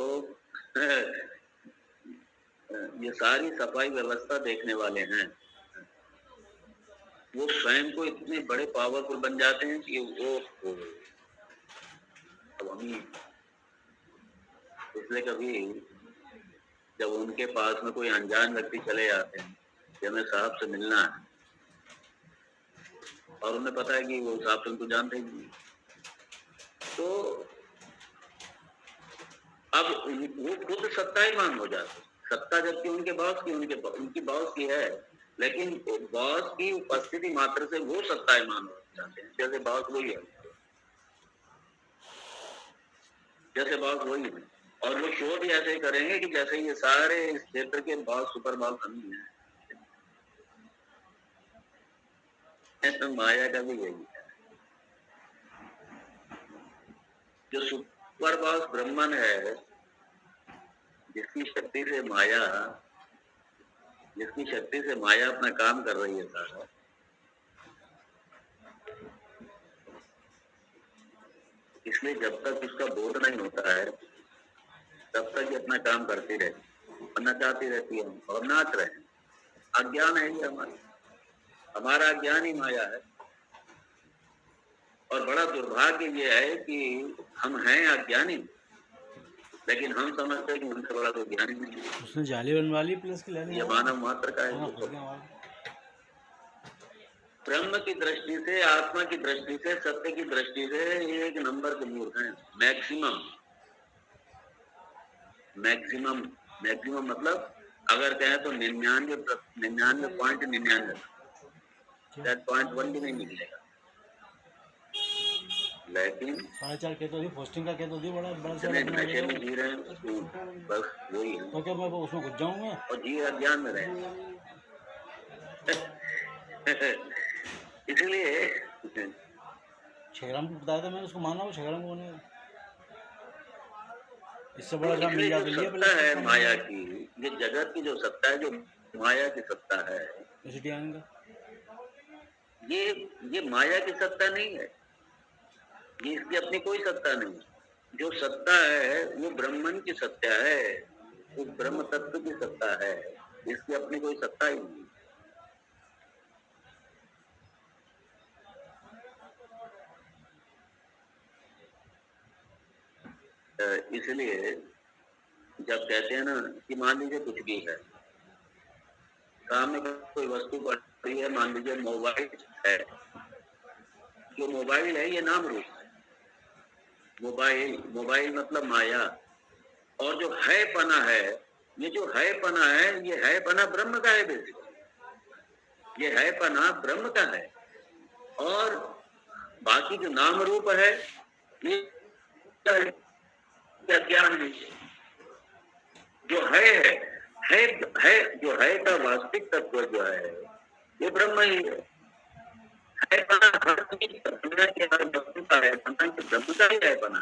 ये सारी सफाई व्यवस्था देखने वाले हैं, वो स्वयं को इतने बड़े पावरफुल बन जाते हैं कि वो इसलिए कभी जब उनके पास में कोई अनजान व्यक्ति चले जाते हैं कि हमें साहब से मिलना है, और उन्हें पता है कि वो साहब से उनको जानते ही नहीं, तो अब वो खुद सत्ताईमान हो जाते। सत्ता जबकि उनके बॉस की, उनकी बॉस की है, लेकिन बॉस की उपस्थिति मात्र से वो सत्ताईमान हो जाते हैं, जैसे बॉस वही है, जैसे बॉस वही है। और वो शो भी ऐसे ही करेंगे कि जैसे ये सारे इस क्षेत्र के बॉस सुपर बॉस हम ही हैं। तो माया का भी यही है। जो सुपर बॉस ब्रह्मन है, जिसकी शक्ति से माया अपना काम कर रही है सारा, इसलिए जब तक उसका बोध नहीं होता है तब तक ये अपना काम करती रहती और नचाती रहती है और नाच रहे हैं। अज्ञान है ये हमारा, हमारा ज्ञान ही माया है। और बड़ा दुर्भाग्य ये है कि हम हैं अज्ञानी, लेकिन हम समझते हैं कि हमसे बड़ा तो ज्ञानी नहीं है। उसने जाली बनवा ली प्लस की लाइन ये मानव मात्र का है। ब्रह्म की दृष्टि से, आत्मा की दृष्टि से, सत्य की दृष्टि से ये एक नंबर के मूर्ख हैं। मैक्सिमम मैक्सिमम मैक्सिमम मतलब अगर कहें तो 99.99 .1 भी नहीं निकलेगा। लेकिन 4.5 कह तो दी, पोस्टिंग का कह तो दी, बड़ा बड़ा इतने नशे में जी रहे हैं, बस वही है। तो क्या मैं उसमें घुस जाऊँ मैं? और जी अज्ञान में रहे। इसलिए 6 ग्राम को बताया था मैंने, उसको माना वो 6 ग्राम को नहीं। इससे बड़ा ग्राम मिल इसलिए जाता जो लिया सत्ता है माया की, ये जगत की जो सत्ता है, जो माया की सत्ता है, ये माया की सत्ता नहीं है। ये इसकी अपनी कोई सत्ता नहीं। जो सत्ता है वो ब्रह्मन की सत्ता है, वो ब्रह्म तत्व की सत्ता है। इसकी अपनी कोई सत्ता ही नहीं। इसलिए जब कहते हैं ना कि मान लीजिए कुछ भी है, सामने कोई वस्तु पड़ी है, मान लीजिए मोबाइल है, जो मोबाइल है ये नाम रूप है। मोबाइल मतलब माया। और जो है पना है, ये जो है पना है, ये है पना ब्रह्म का है। बेसिकली ये है पना ब्रह्म का है। और बाकी जो नाम रूप है ये क्या है? जो है जो है का वास्तविक तत्व जो है ये ब्रह्म ही है। पना हर चीज दुनिया के हर वस्तु का है पना, ब्रह्म का ही है पना।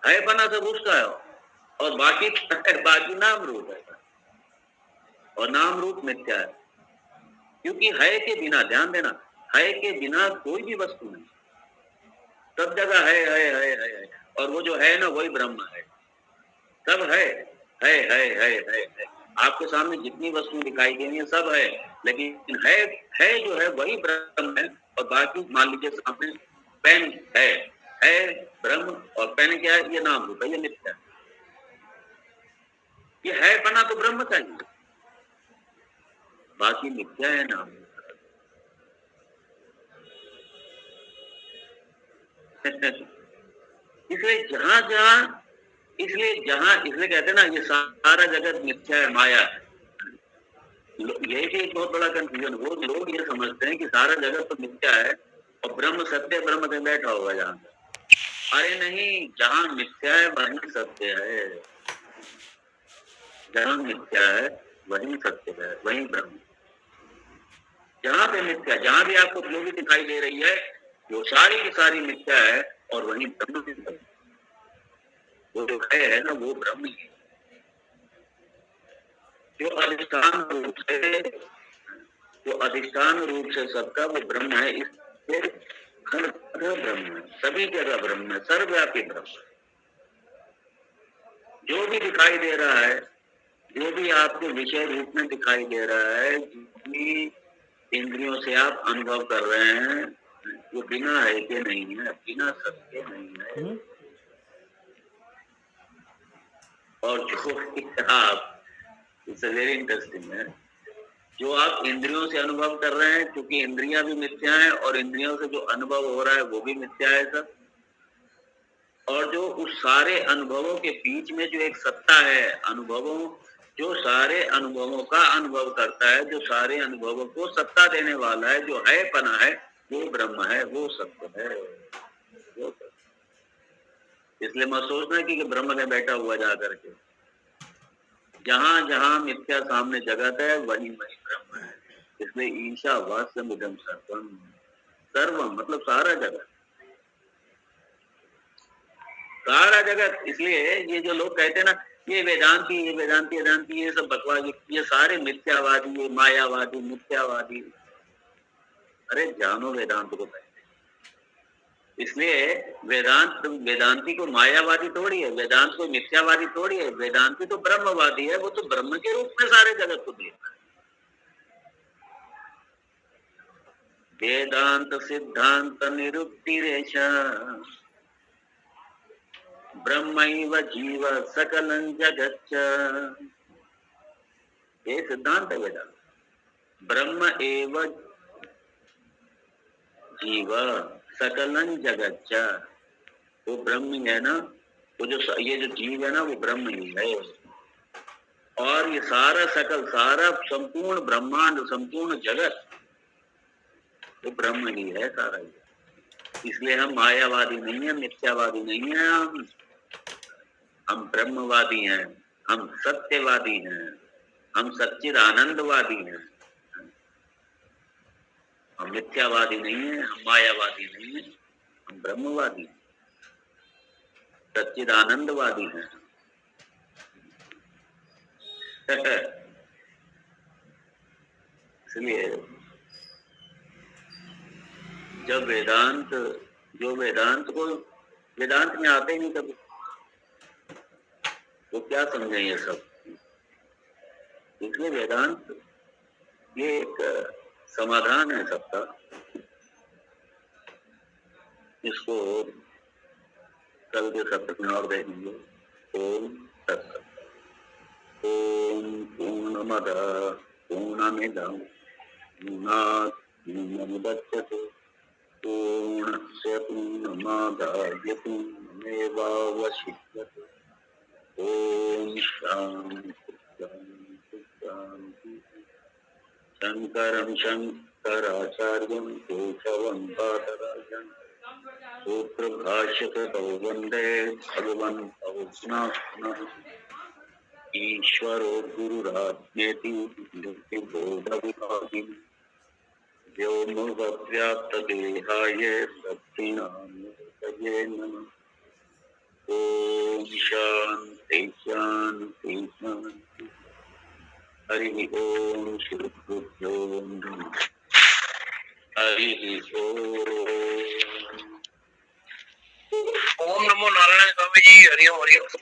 है पना सब उसका है, और बाकी नाम रूप है। और नाम रूप मिथ्या है, क्योंकि है के बिना, ध्यान देना, है के बिना कोई भी वस्तु नहीं। सब जगह है। और वो जो है ना वही ब्रह्म है। सब है। आपके सामने जितनी वस्तु दिखाई दे रही है सब है, लेकिन है जो है वही ब्रह्म है। और बाकी मान लीजिए सामने पेन है ब्रह्म, और पेन क्या है? ये नाम रूप है, ये मिथ्या है। ये है पना तो ब्रह्म का ही, बाकी मिथ्या है नाम। इसलिए कहते हैं ना ये सारा जगत मिथ्या है, माया है। यही भी एक बहुत बड़ा कंफ्यूजन। वो लोग ये समझते हैं कि सारा जगत तो मिथ्या है और ब्रह्म सत्य, ब्रह्म में बैठा होगा जहां। अरे नहीं, जहां मिथ्या है वहीं सत्य है। जहां मिथ्या है वहीं सत्य है, वहीं ब्रह्म। जहां पे मिथ्या, जहां भी आपको जो भी दिखाई दे रही है, वो सारी की सारी मिथ्या है, और वहीं ब्रह्म भी है। वो जो है ना वो ब्रह्म ही है। जो अधिष्ठान रूप से सबका वो ब्रह्म है। इससे हर जगह ब्रह्म है, सभी जगह ब्रह्म है, सर्वव्यापी ब्रह्म है। जो भी दिखाई दे रहा है, जो भी आपको विषय रूप में दिखाई दे रहा है, जितनी इंद्रियों से आप अनुभव कर रहे हैं, वो बिना है के नहीं है, बिना सत्य नहीं है। और जो आप, इट्स वेरी इंटरेस्टिंग है, जो आप इंद्रियों से अनुभव कर रहे हैं, क्योंकि इंद्रियां भी मिथ्या है, और इंद्रियों से जो अनुभव हो रहा है वो भी मिथ्या है सब। और जो उस सारे अनुभवों के बीच में जो एक सत्ता है, अनुभवों, जो सारे अनुभवों का अनुभव करता है, जो सारे अनुभवों को सत्ता देने वाला है, जो है पना है, वो ब्रह्म है, वो सत्य है, वो सत्य। इसलिए मत सोचना कि ब्रह्म में बैठा हुआ जा करके। जहां जहां मिथ्या सामने जगत है वही वही ब्रह्म है। इसलिए ईशा वास्यमिदं सर्वम, सर्वम मतलब सारा जगत, सारा जगत। इसलिए ये जो लोग कहते हैं ना ये वेदांती ये सब बकवास, ये सारे मिथ्यावादी, ये मायावादी, मिथ्यावादी। अरे जानो वेदांत को पहले। इसलिए वेदांती को मायावादी थोड़ी है, वेदांत को मिथ्यावादी थोड़ी है। वेदांती तो ब्रह्मवादी है, वो तो ब्रह्म के रूप में सारे जगत को देखता है। वेदांत सिद्धांत निरुक्तिरेष ब्रह्मैव जीव सकलं जगच्च। ये सिद्धांत है वेदांत। ब्रह्म एव जीव सकलं जगच्च। वो ब्रह्म है ना, वो जो ये जो जीव है ना वो ब्रह्म ही है। और ये सारा सकल सारा संपूर्ण ब्रह्मांड संपूर्ण जगत वो ब्रह्म ही है सारा ही। इसलिए हम मायावादी नहीं है, मिथ्यावादी नहीं है, हम ब्रह्मवादी हैं, हम सत्यवादी हैं, हम सच्चिद आनंदवादी हैं। हम मिथ्यावादी नहीं है, हम मायावादी नहीं है, हम ब्रह्मवादी हैं, सच्चिद आनंदवादी हैं। इसलिए जब वेदांत में आते ही नहीं कभी, तो क्या समझे ये सब। इसलिए वेदांत ये एक समाधान है सबका। इसको कल के सत्र में और देखेंगे। ओम तत्सत। ओम पूर्णमद पूर्णमिदं पूर्णात् पूर्णमुदच्यते पूर्णस्य पूर्णमादाय पूर्णमेवावशिष्यते। ओम शांति शांति शांति। शंकरं शंकराचार्यं केशवं बादरायणं सूत्रभाष्यकृतौ वन्दे भगवन्तौ पुनः पुनः। ईश्वरो गुरुरात्मेति मूर्तिभेदविभागिने व्योमवद्व्याप्तदेहाय दक्षिणामूर्तये नमः। ओम शांति शांति शांति। हरि ओम श्री गुरुभ्यो नमः। हरि ओम। ओम नमो नारायण स्वामी जी। हरिओम हरिओम।